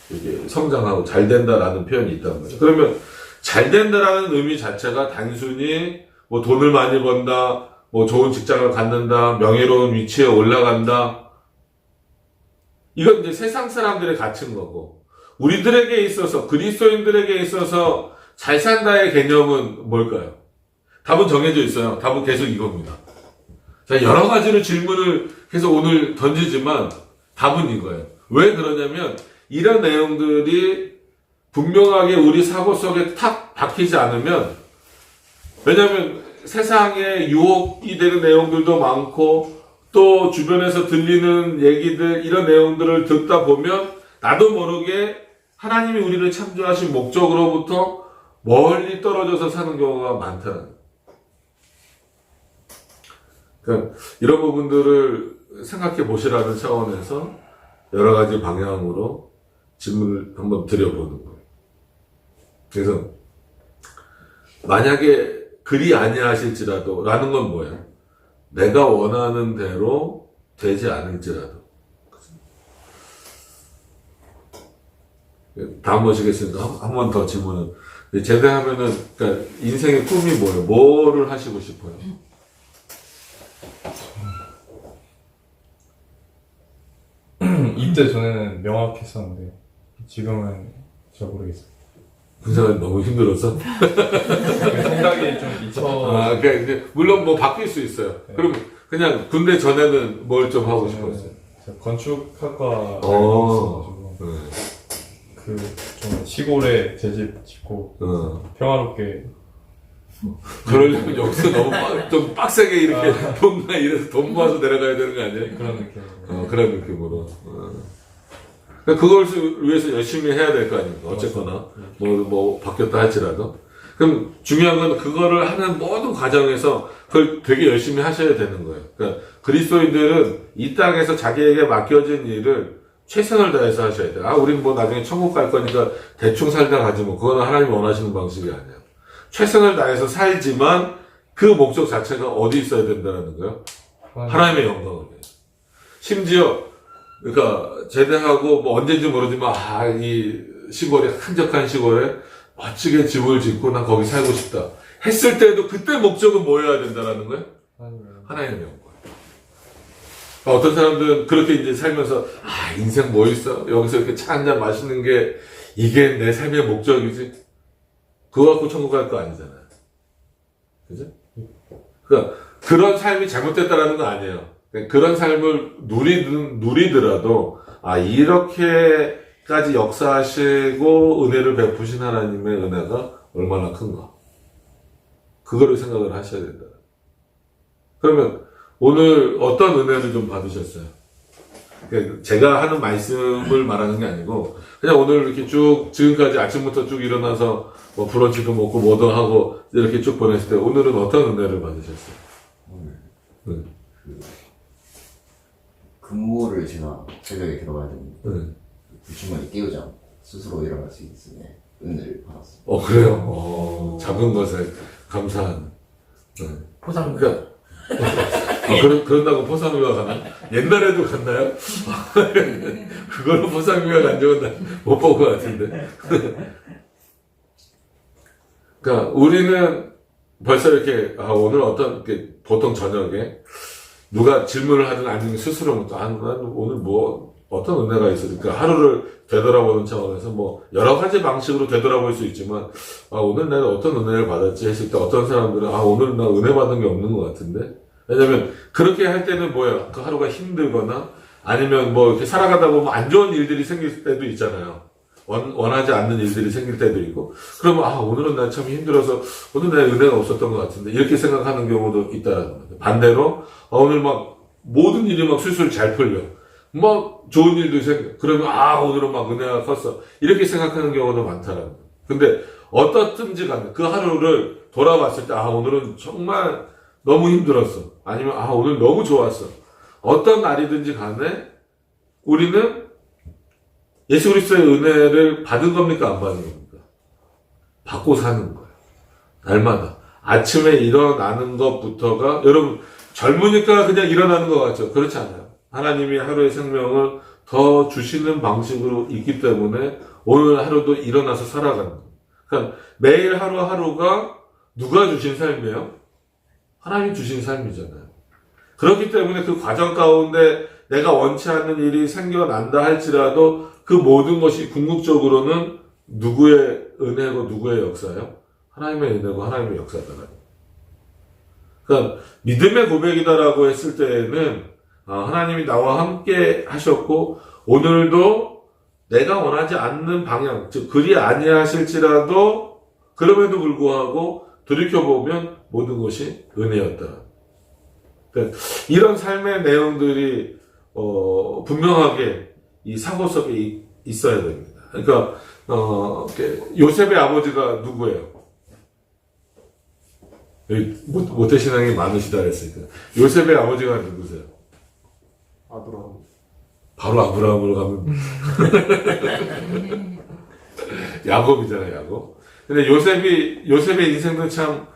이게 성장하고 잘 된다라는 표현이 있다는 거죠. 그러면 잘 된다라는 의미 자체가 단순히 뭐 돈을 많이 번다, 뭐 좋은 직장을 갖는다, 명예로운 위치에 올라간다. 이건 이제 세상 사람들의 가치인 거고, 우리들에게 있어서, 그리스도인들에게 있어서 잘 산다의 개념은 뭘까요? 답은 정해져 있어요. 답은 계속 이겁니다. 자, 여러 가지로 질문을 계속 오늘 던지지만 답은 이거예요. 왜 그러냐면 이런 내용들이 분명하게 우리 사고 속에 탁 박히지 않으면, 왜냐하면 세상에 유혹이 되는 내용들도 많고 또 주변에서 들리는 얘기들, 이런 내용들을 듣다 보면 나도 모르게 하나님이 우리를 창조하신 목적으로부터 멀리 떨어져서 사는 경우가 많다는 거예요. 그러니까 이런 부분들을 생각해 보시라는 차원에서 여러 가지 방향으로 질문을 한번 드려보는 거예요. 그래서 만약에 그리 아니하실지라도 라는 건 뭐야? 내가 원하는 대로 되지 않을지라도. 다음 보시겠습니다. 한 번 더 질문은. 제대하면은, 그러니까 인생의 꿈이 뭐예요? 뭐를 하시고 싶어요? 이때 전에는 명확했었는데 지금은 잘 모르겠어요. 군생활 너무 힘들어서? 그 생각이 좀 잊혀. 그러니까 이제 물론 뭐 바뀔 수 있어요. 네. 그럼 그냥 군대 전에는 뭘 좀 하고 싶었어요? 제가 건축학과 어. 있어가지고 네. 그 좀 시골에 제 집 짓고 평화롭게. 그러려면 여기서 너무 좀 빡세게 이렇게 돈나 이래서 돈 모아서 내려가야 되는 거 아니에요? 그런 느낌으로. 그런 느낌으로. 그러니까 그걸 위해서 열심히 해야 될 거 아닙니까? 어쨌거나. 뭐, 바뀌었다 할지라도. 그럼 중요한 건 그거를 하는 모든 과정에서 그걸 되게 열심히 하셔야 되는 거예요. 그러니까 그리스도인들은 이 땅에서 자기에게 맡겨진 일을 최선을 다해서 하셔야 돼요. 우린 뭐 나중에 천국 갈 거니까 대충 살다 가지 뭐. 그거는 하나님이 원하시는 방식이 아니에요. 최선을 다해서 살지만 그 목적 자체가 어디 있어야 된다는 거예요? 하나님의 영광을 위해서. 심지어 그러니까 제대하고 뭐 언제인지 모르지만 이 시골에 한적한 시골에 멋지게 집을 짓고 난 거기 살고 싶다 했을 때도 그때 목적은 뭐여야 된다라는 거예요? 하나님의 영광. 어떤 사람들은 그렇게 이제 살면서 인생 뭐 있어? 여기서 이렇게 차 한잔 마시는 게 이게 내 삶의 목적이지? 그거 갖고 천국 갈 거 아니잖아요. 그죠? 그러니까 그런 삶이 잘못됐다라는 건 아니에요. 그런 삶을 누리더라도 이렇게까지 역사하시고 은혜를 베푸신 하나님의 은혜가 얼마나 큰가. 그거를 생각을 하셔야 된다. 그러면 오늘 어떤 은혜를 좀 받으셨어요? 그러니까 제가 하는 말씀을 말하는 게 아니고 그냥 오늘 이렇게 쭉 지금까지 아침부터 쭉 일어나서 뭐 브런치도 먹고 뭐도 하고 이렇게 쭉 보냈을 때 오늘은 어떤 은혜를 받으셨어요? 오늘 근무를 제가 새벽에 들어가야 되는데 불침번이 깨우지 않고 스스로 일어날 수 있으면 은혜를 받았어요. 그래요? 작은 것에 감사한. 포상. 그러니까 그런다고 포상휴가 가나? 옛날에도 갔나요? 그걸로 포상휴가 간 적은 못 본 것 같은데. 그러니까 우리는 벌써 이렇게 오늘 보통 저녁에 누가 질문을 하든 아니면 스스로 난 오늘 뭐 어떤 은혜가 있을까 하루를 되돌아보는 차원에서 뭐 여러 가지 방식으로 되돌아볼 수 있지만 오늘 내가 어떤 은혜를 받았지 했을 때 어떤 사람들은 오늘 나 은혜 받은 게 없는 것 같은데. 왜냐면 그렇게 할 때는 뭐예요? 그 하루가 힘들거나 아니면 뭐 이렇게 살아가다 보면 안 좋은 일들이 생길 때도 있잖아요. 원하지 않는 일들이 생길 때도 있고 그러면 오늘은 나 참 힘들어서 오늘 내 은혜가 없었던 것 같은데 이렇게 생각하는 경우도 있다라는 거죠. 반대로 오늘 막 모든 일이 막 술술 잘 풀려 막 좋은 일도 생겨 그러면 오늘은 막 은혜가 컸어 이렇게 생각하는 경우도 많다라는 거예요. 근데 어떻든지 간에 그 하루를 돌아봤을 때 오늘은 정말 너무 힘들었어 아니면 오늘 너무 좋았어 어떤 날이든지 간에 우리는 예수 그리스도의 은혜를 받은 겁니까? 안 받은 겁니까? 받고 사는 거예요. 날마다. 아침에 일어나는 것부터가, 여러분, 젊으니까 그냥 일어나는 것 같죠? 그렇지 않아요. 하나님이 하루의 생명을 더 주시는 방식으로 있기 때문에 오늘 하루도 일어나서 살아가는 거예요. 그러니까 매일 하루하루가 누가 주신 삶이에요? 하나님이 주신 삶이잖아요. 그렇기 때문에 그 과정 가운데 내가 원치 않는 일이 생겨난다 할지라도 그 모든 것이 궁극적으로는 누구의 은혜고 누구의 역사예요? 하나님의 은혜고 하나님의 역사다. 그러니까 믿음의 고백이다라고 했을 때에는 하나님이 나와 함께 하셨고 오늘도 내가 원하지 않는 방향, 즉 그리 아니하실지라도 그럼에도 불구하고 돌이켜보면 모든 것이 은혜였다. 그러니까 이런 삶의 내용들이 분명하게 이 사고 속에 있어야 됩니다. 그러니까 요셉의 아버지가 누구예요? 모태신앙이 많으시다 그랬으니까 요셉의 아버지가 누구세요? 아브라함. 바로 아브라함으로 가면 야곱이잖아요. 야곱. 근데 요셉의 인생도 참,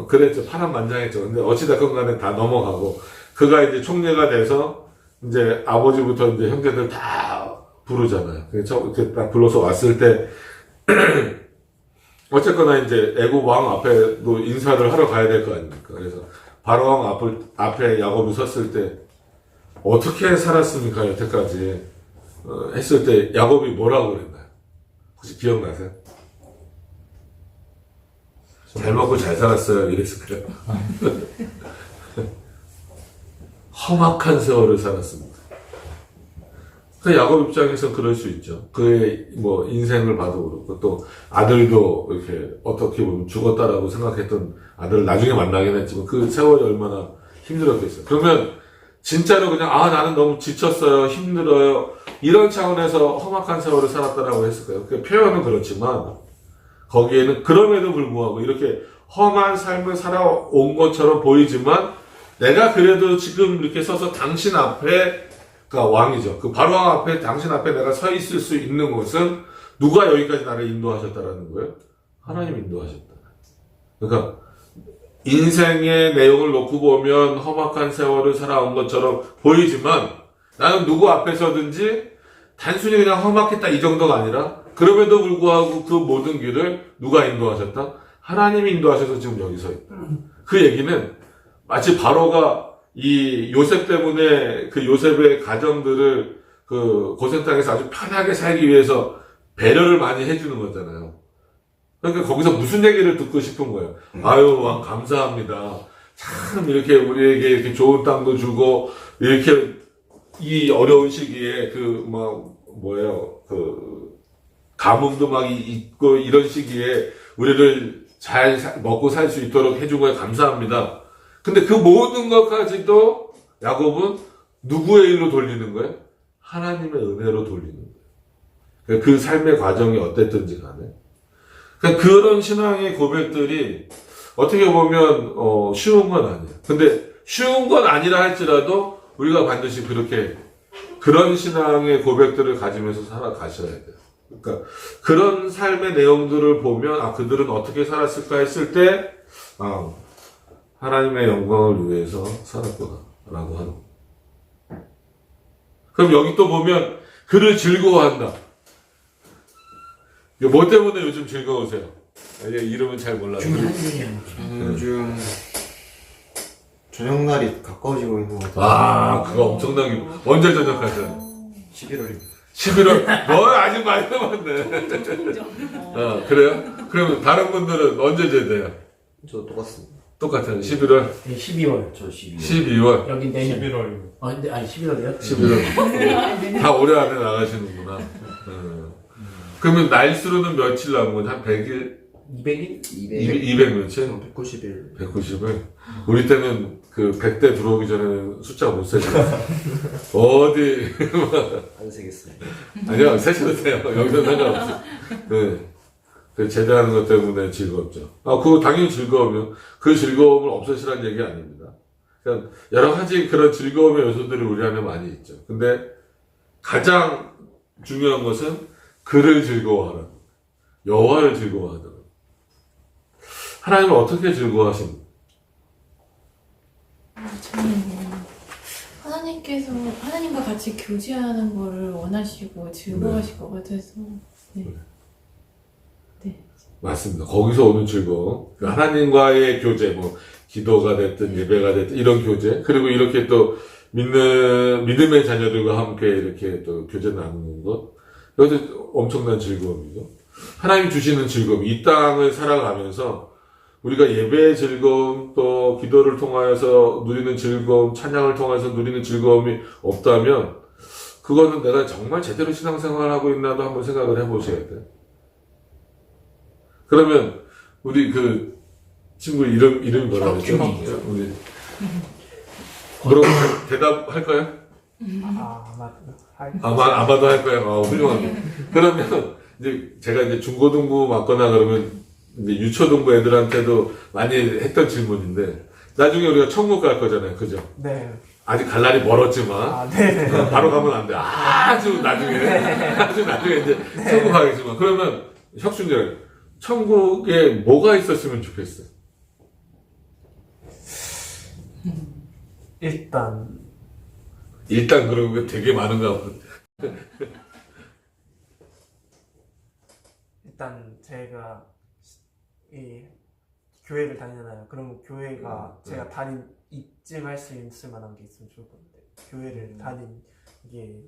그랬죠. 파란만장했죠. 근데 어찌됐건 간에 다 넘어가고, 그가 이제 총리가 돼서, 이제 아버지부터 이제 형제들 다 부르잖아요. 이렇게 딱 불러서 왔을 때, 어쨌거나 이제 애굽 왕 앞에도 인사를 하러 가야 될 거 아닙니까? 그래서 바로왕 앞에 야곱이 섰을 때, 어떻게 살았습니까? 여태까지. 했을 때, 야곱이 뭐라고 그랬나요? 혹시 기억나세요? 잘 먹고 잘 살았어요. 이랬을 거예요. 험악한 세월을 살았습니다. 그 야곱 입장에서 그럴 수 있죠. 그의 뭐 인생을 봐도 그렇고 또 아들도 이렇게 어떻게 보면 죽었다라고 생각했던 아들을 나중에 만나긴 했지만 그 세월이 얼마나 힘들었겠어요. 그러면 진짜로 그냥 나는 너무 지쳤어요. 힘들어요. 이런 차원에서 험악한 세월을 살았다라고 했을까요? 그 표현은 그렇지만 거기에는 그럼에도 불구하고 이렇게 험한 삶을 살아온 것처럼 보이지만 내가 그래도 지금 이렇게 서서 당신 앞에, 그러니까 왕이죠. 그 바로왕 앞에, 당신 앞에 내가 서 있을 수 있는 것은 누가 여기까지 나를 인도하셨다라는 거예요? 하나님 인도하셨다. 그러니까 인생의 내용을 놓고 보면 험악한 세월을 살아온 것처럼 보이지만 나는 누구 앞에서든지 단순히 그냥 험악했다 이 정도가 아니라 그럼에도 불구하고 그 모든 길을 누가 인도하셨다? 하나님이 인도하셔서 지금 여기 서 있다. 그 얘기는 마치 바로가 이 요셉 때문에 그 요셉의 가정들을 그 고생 땅에서 아주 편하게 살기 위해서 배려를 많이 해주는 거잖아요. 그러니까 거기서 무슨 얘기를 듣고 싶은 거예요. 아유, 왕 감사합니다. 참 이렇게 우리에게 이렇게 좋은 땅도 주고 이렇게 이 어려운 시기에 가뭄도 막 있고 이런 시기에 우리를 잘 먹고 살 수 있도록 해준 거에 감사합니다. 근데 그 모든 것까지도 야곱은 누구의 일로 돌리는 거예요? 하나님의 은혜로 돌리는 거예요. 그러니까 그 삶의 과정이 어땠든지 간에. 그러니까 그런 신앙의 고백들이 어떻게 보면 쉬운 건 아니에요. 근데 쉬운 건 아니라 할지라도 우리가 반드시 그런 신앙의 고백들을 가지면서 살아가셔야 돼요. 그러니까 그런 삶의 내용들을 보면 그들은 어떻게 살았을까 했을 때 하나님의 영광을 위해서 살았구나라고 하는. 그럼 여기 또 보면 그를 즐거워한다. 뭐 때문에 요즘 즐거우세요? 이름은 잘 몰라요. 요즘 저녁날이 가까워지고 있는 것 같아요. 그거 엄청나게 언제 저녁하세요? 11월입니다. 11월. 아직 많이 남았네. 그래요? 그러면 다른 분들은 언제 제대요? 저 똑같습니다. 똑같아요. 11월? 네, 12월. 저 12월. 12월. 여기 내년. 11월입니다. 근데 11월이요? 11월. 다 올해 안에 나가시는구나. 그러면 날수로는 며칠 남은 거지? 한 100일? 200일? 200 며칠? 190일. 190을? 우리 때는 그 100대 들어오기 전에는 숫자 못 세죠. 어디. 안 세겠습니다. 아니요, 세셔도 돼요. 여기서 상관없어요. 그 제대하는 것 때문에 즐겁죠. 그거 당연히 즐거우면 그 즐거움을 없애시라는 얘기 아닙니다. 그냥 여러 가지 그런 즐거움의 요소들이 우리 안에 많이 있죠. 근데 가장 중요한 것은 그를 즐거워하라. 여호와를 즐거워하더라. 하나님은 어떻게 즐거워하십니까? 저는 하나님께서 하나님과 같이 교제하는 거를 원하시고 즐거워하실 것 같아서 네. 맞습니다. 거기서 오는 즐거움. 하나님과의 교제, 기도가 됐든 예배가 됐든 이런 교제. 그리고 이렇게 또 믿음의 자녀들과 함께 이렇게 또 교제 나누는 것. 이것도 엄청난 즐거움이죠. 하나님 주시는 즐거움. 이 땅을 살아가면서 우리가 예배의 즐거움, 또 기도를 통하여서 누리는 즐거움, 찬양을 통해서 누리는 즐거움이 없다면 그거는 내가 정말 제대로 신앙생활을 하고 있나도 한번 생각을 해보셔야 돼요. 그러면 우리 그 친구 이름이 뭐라고 그랬죠? 우리 그럼 대답할까요? 아마도 할 거예요. 훌륭하게. 그러면 이제 제가 이제 중고등부 맞거나 그러면 이제 유초등부 애들한테도 많이 했던 질문인데 나중에 우리가 천국 갈 거잖아요, 그죠? 네. 아직 갈 날이 멀었지만 네. 바로 가면 안 돼. 아주 나중에 이제 천국 가겠지만 그러면 혁순이랑 천국에 뭐가 있었으면 좋겠어? 일단 그런 게 되게 많은가 보다. 일단 제가 이 교회를 다니잖아요. 그럼 교회가 제가 다닌 입증할 수 있을 만한 게 있으면 좋을 건데 교회를 다닌 게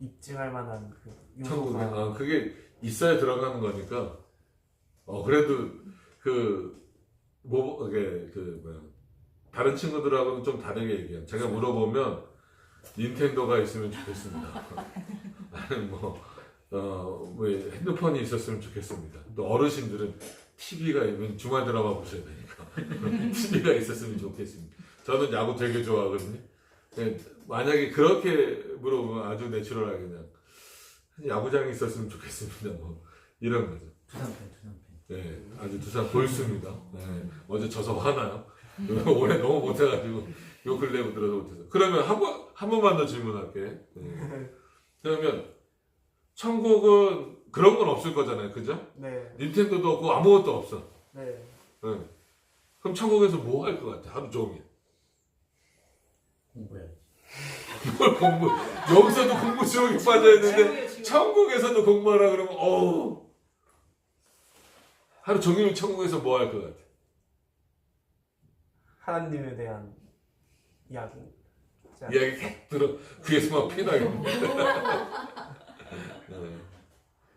입증할 만한 그 천국에 요소가 그게 있어야 들어가는 거니까. 그래도 다른 친구들하고는 좀 다르게 얘기해요. 제가 물어보면 닌텐도가 있으면 좋겠습니다. 아니면 뭐 핸드폰이 있었으면 좋겠습니다. 또 어르신들은 TV가 있으면 주말 드라마 보셔야 되니까 TV가 있었으면 좋겠습니다. 저는 야구 되게 좋아하거든요. 만약에 그렇게 물어보면 아주 내추럴하게 그냥 야구장이 있었으면 좋겠습니다. 뭐 이런 거죠. 투상팬. 네, 아주 두산 보였습니다. 네, 어제 져서 화나요. 올해 너무 못해가지고 요 근래 들어서 못해서. 그러면 한 번만 더 질문할게. 네. 그러면 천국은 그런 건 없을 거잖아요, 그죠? 네. 닌텐도도 없고 아무것도 없어. 네. 네. 그럼 천국에서 뭐 할 것 같아? 하루 종일. 공부해야지. 뭘 공부? 여기서도 공부 지옥에 빠져 있는데 천국에서도 공부하라 그러면 하루 종일 천국에서 뭐 할 것 같아? 하나님에 대한 이야기. 이야기 계속 들어 귀에서만 피나겠네.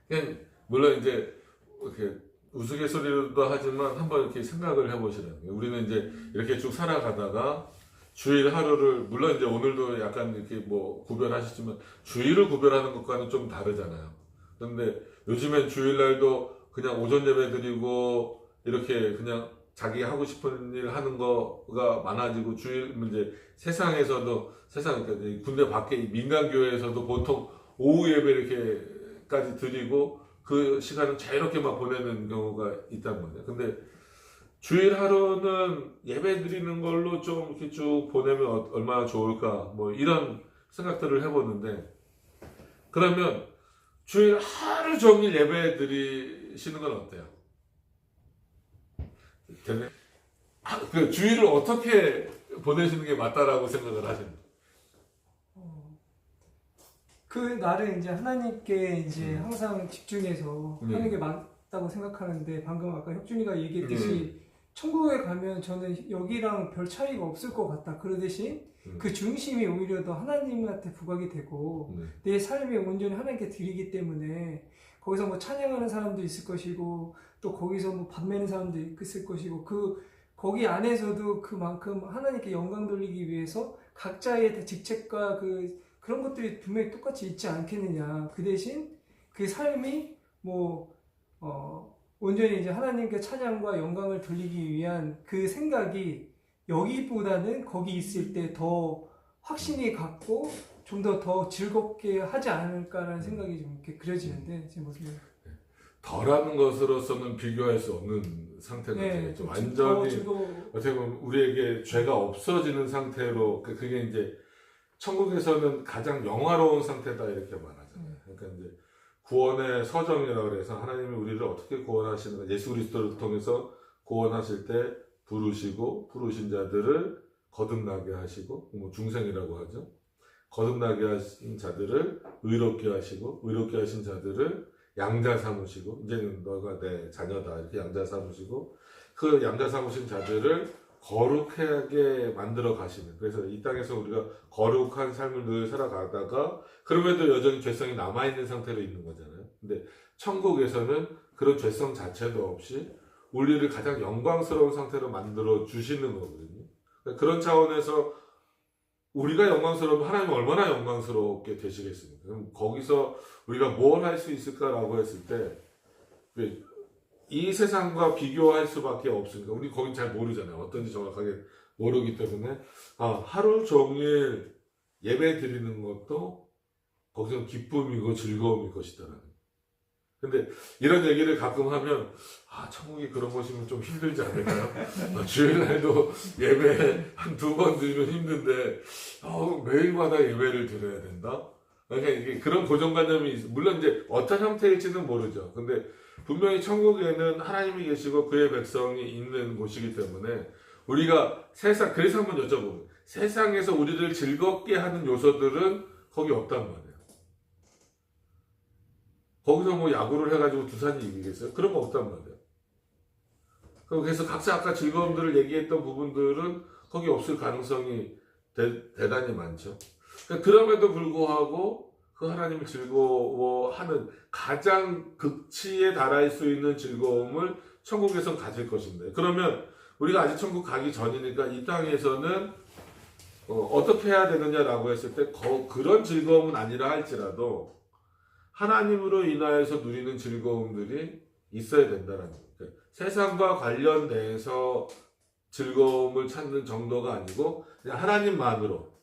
그냥 물론 이제 이렇게 우스갯소리로도 하지만 한번 이렇게 생각을 해보시라는 거예요. 우리는 이제 이렇게 쭉 살아가다가 주일 하루를 물론 이제 오늘도 약간 이렇게 뭐 구별하시지만 주일을 구별하는 것과는 좀 다르잖아요. 그런데 요즘엔 주일날도 그냥 오전 예배 드리고 이렇게 그냥 자기 하고 싶은 일 하는 거가 많아지고 주일 이제 그러니까 군대 밖에 민간 교회에서도 보통 오후 예배 이렇게까지 드리고 그 시간은 자유롭게 막 보내는 경우가 있단 말이에요. 근데 주일 하루는 예배 드리는 걸로 좀 이렇게 쭉 보내면 얼마나 좋을까 뭐 이런 생각들을 해보는데 그러면 주일 하루 종일 예배 드리시는 건 어때요? 그 주일을 어떻게 보내시는 게 맞다라고 생각을 하십니까? 그 날은 이제 하나님께 이제 항상 집중해서 하는 게 맞다고 생각하는데 방금 아까 혁준이가 얘기했듯이 천국에 가면 저는 여기랑 별 차이가 없을 것 같다. 그러듯이 그 중심이 오히려 더 하나님한테 부각이 되고 내 삶이 온전히 하나님께 드리기 때문에 거기서 뭐 찬양하는 사람도 있을 것이고 또 거기서 뭐 밥 매는 사람도 있을 것이고 거기 안에서도 그만큼 하나님께 영광 돌리기 위해서 각자의 직책과 그런 것들이 분명히 똑같이 있지 않겠느냐. 그 대신 그 삶이 온전히 이제 하나님께 찬양과 영광을 돌리기 위한 그 생각이 여기보다는 거기 있을 때 더 확신이 갖고 좀 더 즐겁게 하지 않을까라는 생각이 좀 이렇게 그려지는데 제 모습에 덜하는 것으로서는 비교할 수 없는 상태가 되겠죠. 완전히 어떻게 보면 우리에게 죄가 없어지는 상태로 그게 이제 천국에서는 가장 영화로운 상태다 이렇게 말하잖아요. 그러니까 이제 구원의 서정이라고 해서 하나님이 우리를 어떻게 구원하시는가 예수 그리스도를 통해서 구원하실 때 부르신 자들을 거듭나게 하시고 뭐 중생이라고 하죠. 거듭나게 하신 자들을 의롭게 하시고 의롭게 하신 자들을 양자 삼으시고 이제는 너가 내 자녀다 이렇게 양자 삼으시고 그 양자 삼으신 자들을 거룩하게 만들어 가시는 그래서 이 땅에서 우리가 거룩한 삶을 늘 살아가다가 그럼에도 여전히 죄성이 남아있는 상태로 있는 거잖아요. 근데 천국에서는 그런 죄성 자체도 없이 우리를 가장 영광스러운 상태로 만들어 주시는 거거든요. 그러니까 그런 차원에서 우리가 영광스러우면 하나님은 얼마나 영광스럽게 되시겠습니까? 그럼 거기서 우리가 뭘 할 수 있을까라고 했을 때 이 세상과 비교할 수밖에 없으니까 우리 거긴 잘 모르잖아요. 어떤지 정확하게 모르기 때문에 하루 종일 예배 드리는 것도 거기서 기쁨이고 즐거움일 것이다라는. 근데 이런 얘기를 가끔 하면 천국이 그런 곳이면 좀 힘들지 않을까요? 주일날도 예배 한 2번 드리면 힘든데 매일마다 예배를 드려야 된다? 그러니까 이게 그런 고정관념이 물론 이제 어떤 형태일지는 모르죠. 근데 분명히 천국에는 하나님이 계시고 그의 백성이 있는 곳이기 때문에 우리가 그래서 한번 여쭤보면 세상에서 우리를 즐겁게 하는 요소들은 거기 없단 말이에요. 거기서 뭐 야구를 해가지고 두산이 이기겠어요? 그런 거 없단 말이에요. 그래서 각자 아까 즐거움들을 얘기했던 부분들은 거기 없을 가능성이 대단히 많죠. 그럼에도 불구하고 그 하나님을 즐거워하는 가장 극치에 달할 수 있는 즐거움을 천국에선 가질 것인데, 그러면 우리가 아직 천국 가기 전이니까 이 땅에서는 어떻게 해야 되느냐라고 했을 때 그런 즐거움은 아니라 할지라도 하나님으로 인하여서 누리는 즐거움들이 있어야 된다는 거예요. 세상과 관련돼서 즐거움을 찾는 정도가 아니고 그냥 하나님만으로,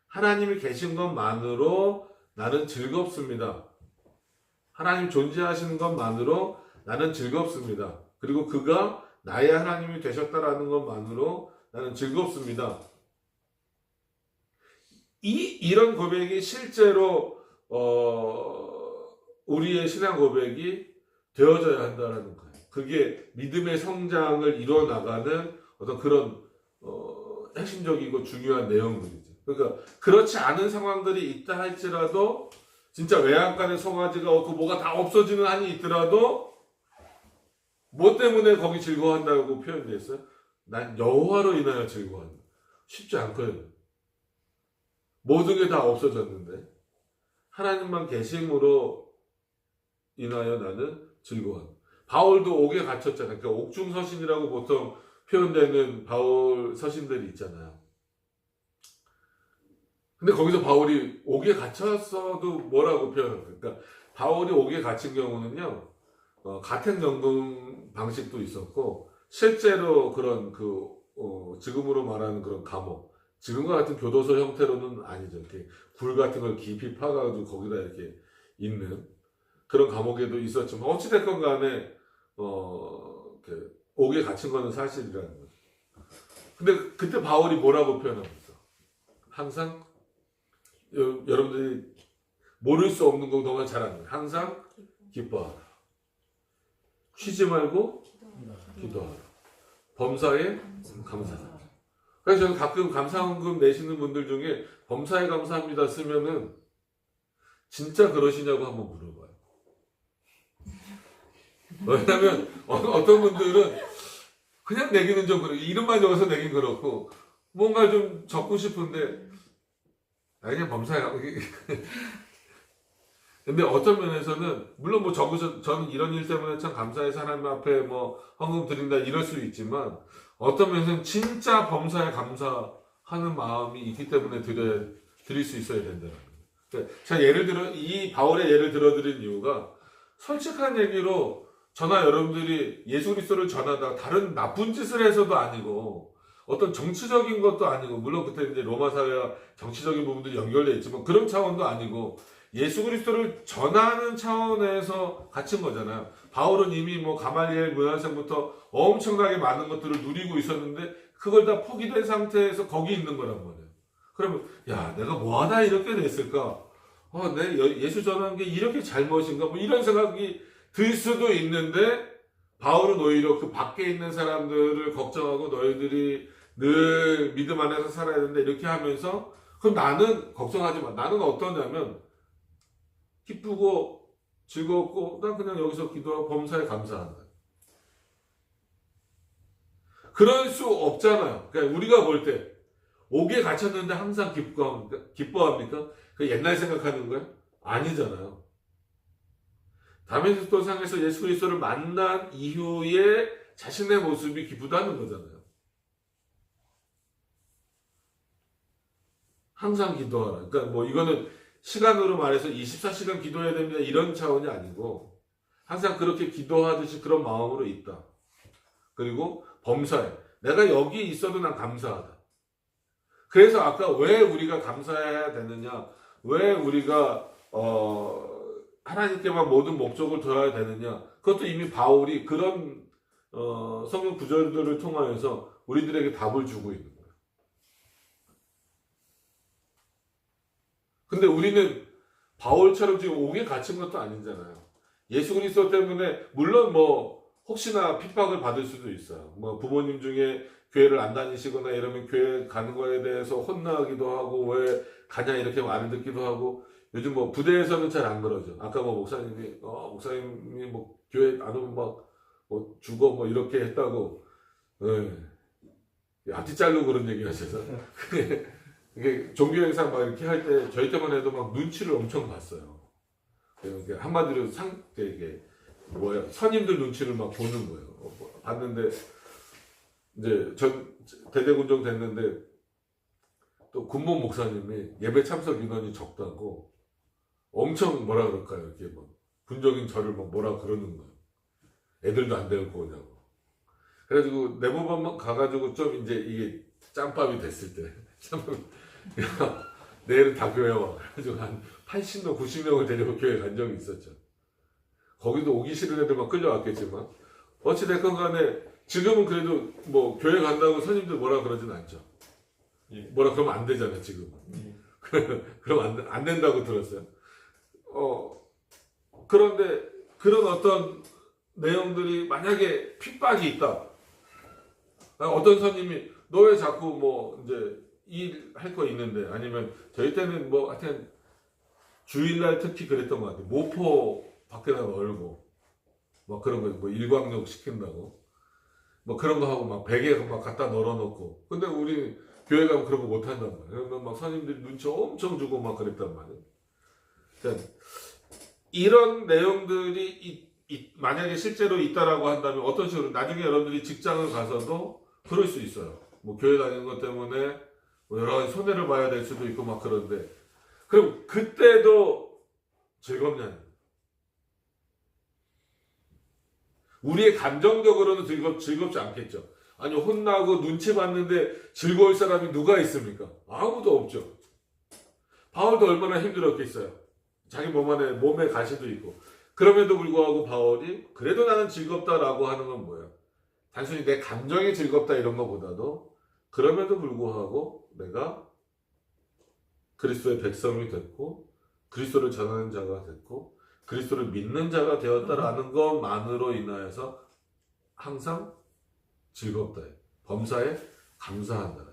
하나님이 계신 것만으로 나는 즐겁습니다. 하나님 존재하시는 것만으로 나는 즐겁습니다. 그리고 그가 나의 하나님이 되셨다라는 것만으로 나는 즐겁습니다. 이런 고백이 실제로 우리의 신앙 고백이 되어져야 한다는 거예요. 그게 믿음의 성장을 이뤄나가는 어떤 그런 핵심적이고 중요한 내용들이죠. 그러니까 그렇지 않은 상황들이 있다 할지라도 진짜 외양간의 송아지가 없고 뭐가 다 없어지는 한이 있더라도 뭐 때문에 거기 즐거워한다고 표현되어 있어요? 난 여호와로 인하여 즐거워한다. 쉽지 않거든요. 모든 게 다 없어졌는데 하나님만 계심으로 인하여 나는 즐거워한다. 바울도 옥에 갇혔잖아요. 그러니까 옥중서신이라고 보통 표현되는 바울 서신들이 있잖아요. 근데 거기서 바울이 옥에 갇혔어도 뭐라고 표현합니까? 그러니까 바울이 옥에 갇힌 경우는요, 가택연금 방식도 있었고, 실제로 그런 지금으로 말하는 그런 감옥, 지금과 같은 교도소 형태로는 아니죠. 이렇게 굴 같은 걸 깊이 파가지고 거기다 이렇게 있는 그런 감옥에도 있었지만, 어찌됐건 간에, 옥에 갇힌 거는 사실이라는 거죠. 근데 그때 바울이 뭐라고 표현합니까? 항상 여러분들이 모를 수 없는 거 너무 잘 아는 거예요. 항상 기뻐하라. 쉬지 말고 기도하라. 범사에 감사하라. 그래서 저는 가끔 감사헌금 내시는 분들 중에 범사에 감사합니다 쓰면은 진짜 그러시냐고 한번 물어봐요. 왜냐면 어떤 분들은 그냥 내기는 좀 그렇고 이름만 적어서 내긴 그렇고 뭔가 좀 적고 싶은데 그냥 범사에 근데 어떤 면에서는 물론 뭐 저는 이런 일 때문에 참 감사해서 하나님 앞에 뭐 헌금 드린다 이럴 수 있지만 어떤 면에서는 진짜 범사에 감사하는 마음이 있기 때문에 드릴 수 있어야 된다는 거예요. 제가 이 바울의 예를 들어드린 이유가 솔직한 얘기로 저나 여러분들이 예수 그리스도를 전하다 다른 나쁜 짓을 해서도 아니고 어떤 정치적인 것도 아니고 물론 그때 이제 로마 사회와 정치적인 부분들이 연결되어 있지만 그런 차원도 아니고 예수 그리스도를 전하는 차원에서 갇힌 거잖아요. 바울은 이미 뭐 가말리엘 문화생부터 엄청나게 많은 것들을 누리고 있었는데 그걸 다 포기된 상태에서 거기 있는 거란 말이에요. 그러면 야 내가 뭐하다 이렇게 됐을까? 내 예수 전하는 게 이렇게 잘못인가? 뭐 이런 생각이 들 수도 있는데 바울은 오히려 그 밖에 있는 사람들을 걱정하고 너희들이 늘 믿음 안에서 살아야 된다 이렇게 하면서 그럼 나는 걱정하지 마. 나는 어떠냐면 기쁘고 즐겁고 난 그냥 여기서 기도하고 범사에 감사한다. 그럴 수 없잖아요. 그러니까 우리가 볼 때 옥에 갇혔는데 항상 기뻐합니까? 그 옛날 생각하는 거야? 아니잖아요. 다메섹도상에서 예수 그리스도를 만난 이후에 자신의 모습이 기쁘다는 거잖아요. 항상 기도하라. 그러니까 뭐 이거는 시간으로 말해서 24시간 기도해야 됩니다. 이런 차원이 아니고 항상 그렇게 기도하듯이 그런 마음으로 있다. 그리고 범사에 내가 여기 있어도 난 감사하다. 그래서 아까 왜 우리가 감사해야 되느냐? 왜 우리가 하나님께만 모든 목적을 둬야 되느냐? 그것도 이미 바울이 그런 성경 구절들을 통하여서 우리들에게 답을 주고 있는 거예요. 근데 우리는 바울처럼 지금 옥에 갇힌 것도 아니잖아요. 예수 그리스도 때문에 물론 뭐 혹시나 핍박을 받을 수도 있어요. 뭐 부모님 중에 교회를 안 다니시거나 이러면 교회 가는 거에 대해서 혼나기도 하고 왜 가냐 이렇게 말을 듣기도 하고 요즘 뭐 부대에서는 잘 안 그러죠. 아까 뭐 목사님이 뭐 교회 안 오면 막 뭐 죽어 뭐 이렇게 했다고 앞뒤 자르고 그런 얘기 하셔서 이게 종교 행사 막 이렇게 할 때 저희 때만 해도 막 눈치를 엄청 봤어요. 그러니까 한마디로 이게 뭐야 선임들 눈치를 막 보는 거예요. 봤는데 이제 전 대대군종 됐는데 또 군목 목사님이 예배 참석 인원이 적다고 엄청 뭐라 그럴까요? 이렇게 뭐 군적인 저를 막 뭐라 그러는 거예요. 애들도 안 데리고 오냐고. 그래가지고 내부반만 가가지고 좀 이제 이게 짬밥이 됐을 때 내일은 다 교회 와. 그래가지고 한 80명, 90명을 데리고 교회 간 적이 있었죠. 거기도 오기 싫은 애들만 끌려왔겠지만 어찌됐건 간에 지금은 그래도 뭐 교회 간다고 선임들 뭐라 그러진 않죠. 예. 뭐라 그러면 안 되잖아요 지금은. 그럼 안 된다고 들었어요. 그런데 그런 어떤 내용들이 만약에 핍박이 있다. 어떤 선임이 너 왜 자꾸 뭐 이제 일할 거 있는데 아니면 저희 때는 뭐 하여튼 주일날 특히 그랬던 것 같아요. 모포 밖에다 널고 막 그런 거 뭐 일광욕 시킨다고 뭐 그런 거 하고 막 베개 막 갖다 널어놓고 근데 우리 교회 가면 그런 거 못 한단 말이에요. 그러면 막 선임들이 눈치 엄청 주고 막 그랬단 말이에요. 그러니까 이런 내용들이 만약에 실제로 있다라고 한다면 어떤 식으로 나중에 여러분들이 직장을 가서도 그럴 수 있어요. 뭐 교회 다니는 것 때문에 뭐 여러 가지 손해를 봐야 될 수도 있고 막 그런데 그럼 그때도 즐겁냐는 우리의 감정적으로는 즐겁지 않겠죠. 아니 혼나고 눈치 봤는데 즐거울 사람이 누가 있습니까? 아무도 없죠. 바울도 얼마나 힘들었겠어요. 자기 몸에 가시도 있고 그럼에도 불구하고 바울이 그래도 나는 즐겁다라고 하는 건 뭐예요? 단순히 내 감정이 즐겁다 이런 것보다도 그럼에도 불구하고 내가 그리스도의 백성이 됐고 그리스도를 전하는 자가 됐고 그리스도를 믿는 자가 되었다라는 것만으로 인하여서 항상 즐겁다. 범사에 감사한다는.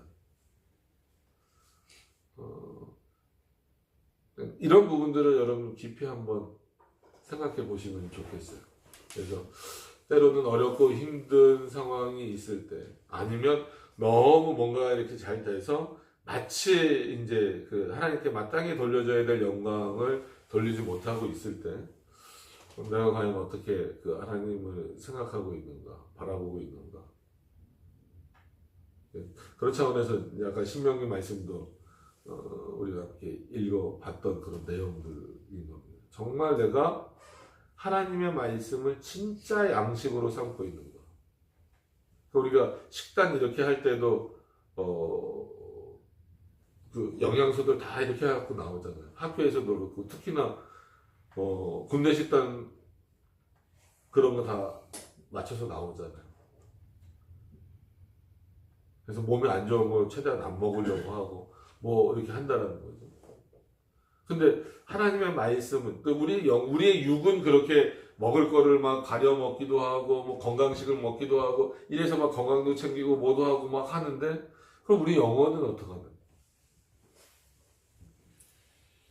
이런 부분들을 여러분 깊이 한번 생각해 보시면 좋겠어요. 그래서 때로는 어렵고 힘든 상황이 있을 때 아니면 너무 뭔가 이렇게 잘 돼서 마치 이제 그 하나님께 마땅히 돌려줘야 될 영광을 돌리지 못하고 있을 때 내가 과연 어떻게 그 하나님을 생각하고 있는가 바라보고 있는가 그런 차원에서 약간 신명기 말씀도 우리가 함께 읽어봤던 그런 내용들인 겁니다. 정말 내가 하나님의 말씀을 진짜 양식으로 삼고 있는가. 우리가 식단 이렇게 할 때도 그 영양소들 다 이렇게 해갖고 나오잖아요. 학교에서도 그렇고 특히나 군대 식단 그런 거 다 맞춰서 나오잖아요. 그래서 몸에 안 좋은 거 최대한 안 먹으려고 하고 뭐 이렇게 한다라는 거죠. 근데 하나님의 말씀은 우리의 육은 그렇게 먹을 거를 막 가려 먹기도 하고 뭐 건강식을 먹기도 하고 이래서 막 건강도 챙기고 뭐도 하고 막 하는데 그럼 우리 영혼은 어떡하나?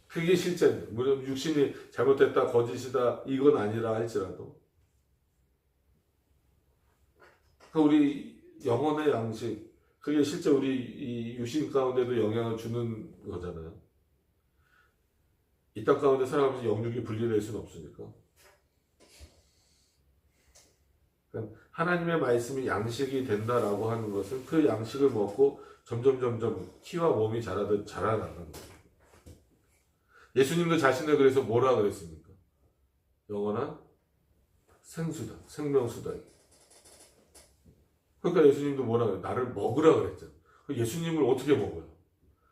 그게 실제는 물론 육신이 잘못됐다 거짓이다 이건 아니라 할지라도 우리 영혼의 양식 그게 실제 우리 이 육신 가운데도 영향을 주는 거잖아요. 이 땅 가운데 살아가면서 영육이 분리될 수는 없으니까. 그러니까 하나님의 말씀이 양식이 된다라고 하는 것은 그 양식을 먹고 점점 키와 몸이 자라듯 자라나가는 거예요. 예수님도 자신을 그래서 뭐라 그랬습니까? 영원한 생수다, 생명수다. 그러니까 예수님도 뭐라 그래요? 나를 먹으라 그랬잖아요. 예수님을 어떻게 먹어요?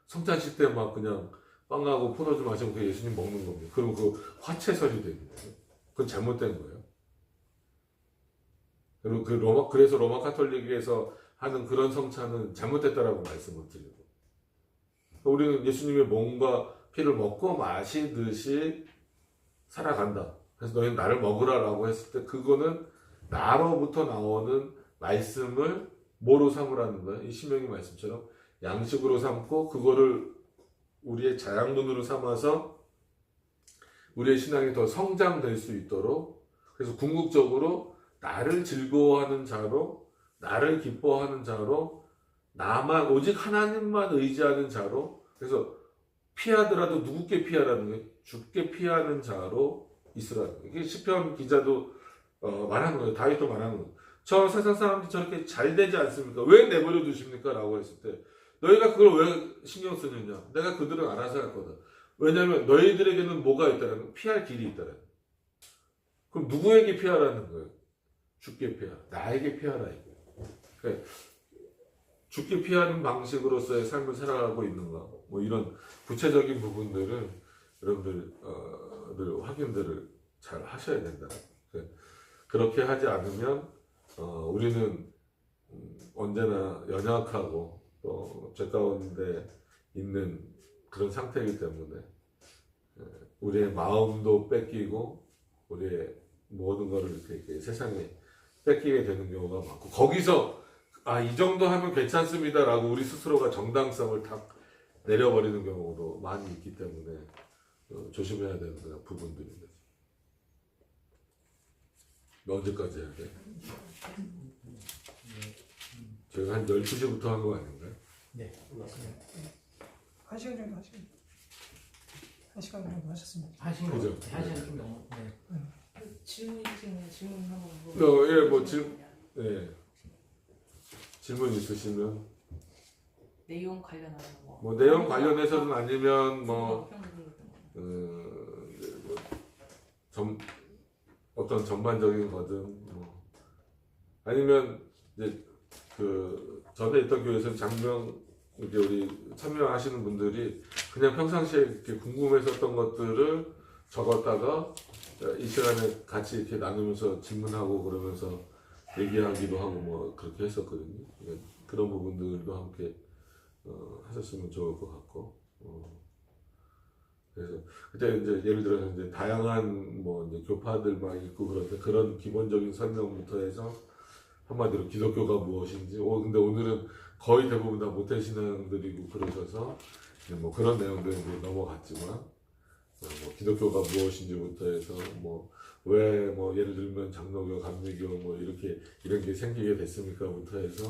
성찬식 때 막 그냥 빵하고 포도주 마시고 그 예수님 먹는 겁니다. 그럼 그 화채설이 되는 거예요. 그건 잘못된 거예요. 그리고 그래서 로마 카톨릭에서 하는 그런 성찬은 잘못됐다라고 말씀을 드리고 우리는 예수님의 몸과 피를 먹고 마시듯이 살아간다. 그래서 너희는 나를 먹으라라고 했을 때 그거는 나로부터 나오는 말씀을 뭐로 삼으라는 거야? 이 신명기 말씀처럼 양식으로 삼고 그거를 우리의 자양분으로 삼아서 우리의 신앙이 더 성장될 수 있도록 그래서 궁극적으로 나를 즐거워하는 자로 나를 기뻐하는 자로 나만 오직 하나님만 의지하는 자로 그래서 피하더라도 누구께 피하라는 거예요? 주께 피하는 자로 있으라는 거예요. 이게 시편 기자도 말하는 거예요. 다윗도 말하는 거예요. 저 세상 사람들이 저렇게 잘 되지 않습니까? 왜 내버려 두십니까? 라고 했을 때 너희가 그걸 왜 신경 쓰느냐? 내가 그들을 알아서 할 거다. 왜냐하면 너희들에게는 뭐가 있다라는 거예요? 피할 길이 있다라는 거예요. 그럼 누구에게 피하라는 거예요? 주께 피하라. 나에게 피하라 이거예요. 그러니까 주께 피하는 방식으로서의 삶을 살아가고 있는가? 뭐 이런 구체적인 부분들을 여러분들 늘 확인들을 잘 하셔야 된다. 그렇게 하지 않으면 우리는 언제나 연약하고 또 죄 가운데 있는 그런 상태이기 때문에 우리의 마음도 뺏기고 우리의 모든 것을 이렇게 세상에 뺏기게 되는 경우가 많고 거기서 이 정도 하면 괜찮습니다라고 우리 스스로가 정당성을 탁 내려버리는 경우도 많이 있기 때문에 조심해야 되는 그런 부분들입니다. 언제까지 해야 돼? 저희가 한 12시부터 한 거 아닌가요? 네, 맞습니다. 1시간 정도 하시고 1시간 정도 하셨습니다. 하신 거 그죠? 1시간 좀 넘었. 네. 질문 있으면 질문 한번 예, 질문 있으시면 내용 관련한 거. 뭐 내용 관련해서는 아니면 어떤 전반적인 거든 뭐 아니면 이제 그 전에 있던 교회에서 장명 이제 우리 참여하시는 분들이 그냥 평상시에 이렇게 궁금했었던 것들을 적었다가 이 시간에 같이 이렇게 나누면서 질문하고 그러면서 얘기하기도 하고 뭐 그렇게 했었거든요. 그런 부분들도 함께 하셨으면 좋을 것 같고. 그래서 그때 이제 예를 들어서 이제 다양한 뭐 이제 교파들 막 있고 그럴 때 그런 기본적인 설명부터 해서 한마디로 기독교가 무엇인지. 근데 오늘은 거의 대부분 다 모태신앙들이고 그러셔서 뭐 그런 내용들 이제 넘어갔지만 뭐 기독교가 무엇인지부터 해서 뭐 왜 뭐 예를 들면 장로교, 감리교 뭐 이렇게 이런 게 생기게 됐습니까부터 해서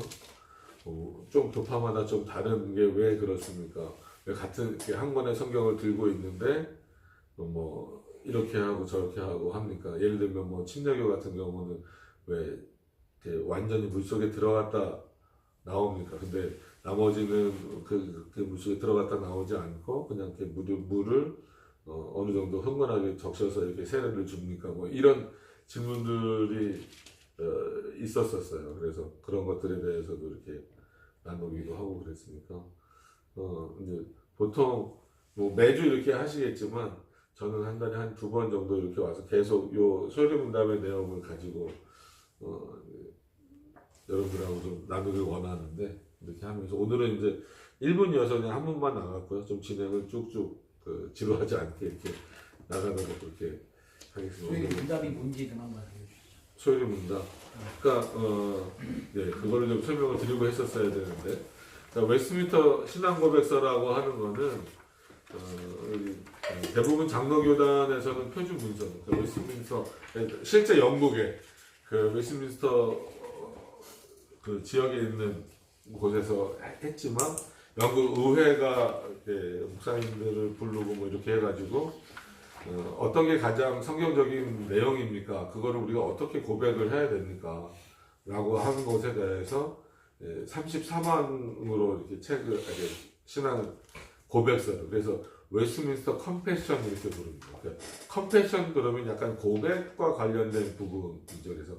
좀 교파마다 좀 다른 게 왜 그렇습니까? 왜 같은 한 권의 성경을 들고 있는데 뭐 이렇게 하고 저렇게 하고 합니까? 예를 들면 뭐 침례교 같은 경우는 왜 이렇게 완전히 물속에 들어갔다 나옵니까? 근데 나머지는 그 물속에 들어갔다 나오지 않고 그냥 이렇게 물을 어느 정도 흥건하게 적셔서 이렇게 세례를 줍니까? 뭐 이런 질문들이 있었었어요. 그래서 그런 것들에 대해서도 이렇게 나누기도 하고 그랬으니까 이제 보통 뭐 매주 이렇게 하시겠지만 저는 한 달에 한 2번 정도 이렇게 와서 계속 요 소리문답의 내용을 가지고 여러분들하고 좀 나누길 원하는데 이렇게 하면서 오늘은 이제 1분이어서 그냥 한 분만 나갔고요. 좀 진행을 쭉쭉 지루하지 않게 이렇게 나가는 거 그렇게 하겠습니다. 소위 문답이 뭔지는 한번 알려주시죠. 소율이 문답. 그러니까 네 그거를 좀 설명을 드리고 했었어야 되는데, 그러니까 웨스트민스터 신앙고백서라고 하는 거는 대부분 장로교단에서는 표준 문서. 그러니까 웨스트민스터 실제 영국의 그 웨스트민스터 그 지역에 있는 곳에서 했지만 영국 의회가 목사님들을 부르고 뭐 이렇게 해가지고 어떤 게 가장 성경적인 내용입니까? 그거를 우리가 어떻게 고백을 해야 됩니까? 라고 하는 것에 대해서 34만으로 이렇게 책을 신앙 고백서를 그래서 웨스트민스터 컴패션 이렇게 부릅니다. 그러니까 컴패션 그러면 약간 고백과 관련된 부분이죠. 그래서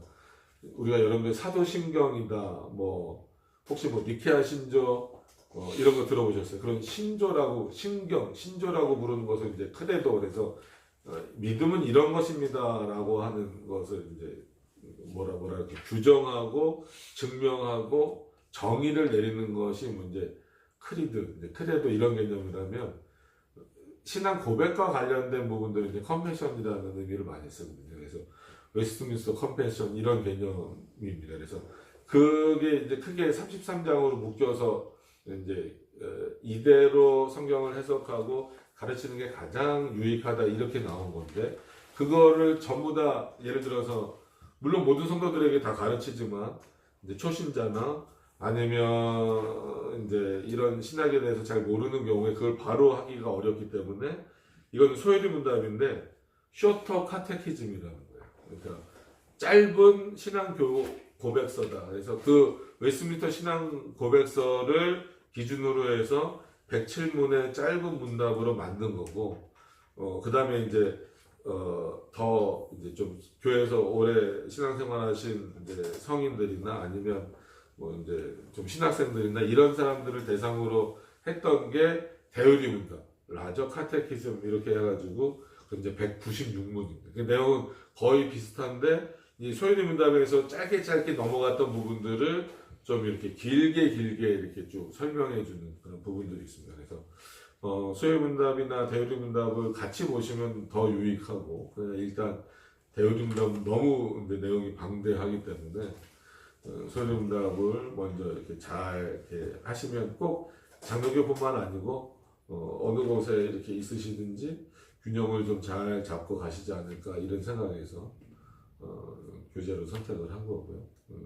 우리가 여러분들 사도신경이다 뭐 혹시 뭐 니케아 신조 이런 거 들어보셨어요? 그런 신조라고 신조라고 부르는 것을 이제 크레도 그래서 믿음은 이런 것입니다라고 하는 것을 이제 뭐라 이렇게 규정하고 증명하고 정의를 내리는 것이 문제 크리드, 이제 크레도 이런 개념이라면 신앙 고백과 관련된 부분들을 이제 컨페션이라는 의미를 많이 쓰거든요. 그래서 웨스트민스터 컨페션 이런 개념입니다. 그래서 그게 이제 크게 33장으로 묶여서 이제 이대로 성경을 해석하고 가르치는 게 가장 유익하다 이렇게 나온 건데 그거를 전부 다 예를 들어서 물론 모든 성도들에게 다 가르치지만 이제 초신자나 아니면 이제 이런 신학에 대해서 잘 모르는 경우에 그걸 바로 하기가 어렵기 때문에 이건 소요리 문답인데 쇼터 카테키즘이라는 거예요. 그러니까 짧은 신앙 고백서다. 그래서 그 웨스트민스터 신앙 고백서를 기준으로 해서 107문의 짧은 문답으로 만든 거고, 그 다음에 이제, 더 이제 좀 교회에서 오래 신앙생활하신 이제 성인들이나 아니면 뭐 이제 좀 신학생들이나 이런 사람들을 대상으로 했던 게 대의리 문답, 라저 카테키즘 이렇게 해가지고 그 이제 196문입니다. 그 내용은 거의 비슷한데 이 소요리 문답에서 짧게 넘어갔던 부분들을 좀 이렇게 길게 이렇게 쭉 설명해 주는 그런 부분들이 있습니다. 그래서 소요리 문답이나 대의리 문답을 같이 보시면 더 유익하고 그냥 일단 대의리 문답은 너무 내용이 방대하기 때문에 소요리 문답을 먼저 이렇게 잘 이렇게 하시면 꼭 장로교뿐만 아니고 어느 곳에 이렇게 있으시든지 균형을 좀 잘 잡고 가시지 않을까 이런 생각에서 교재로 선택을 한 거고요. 네.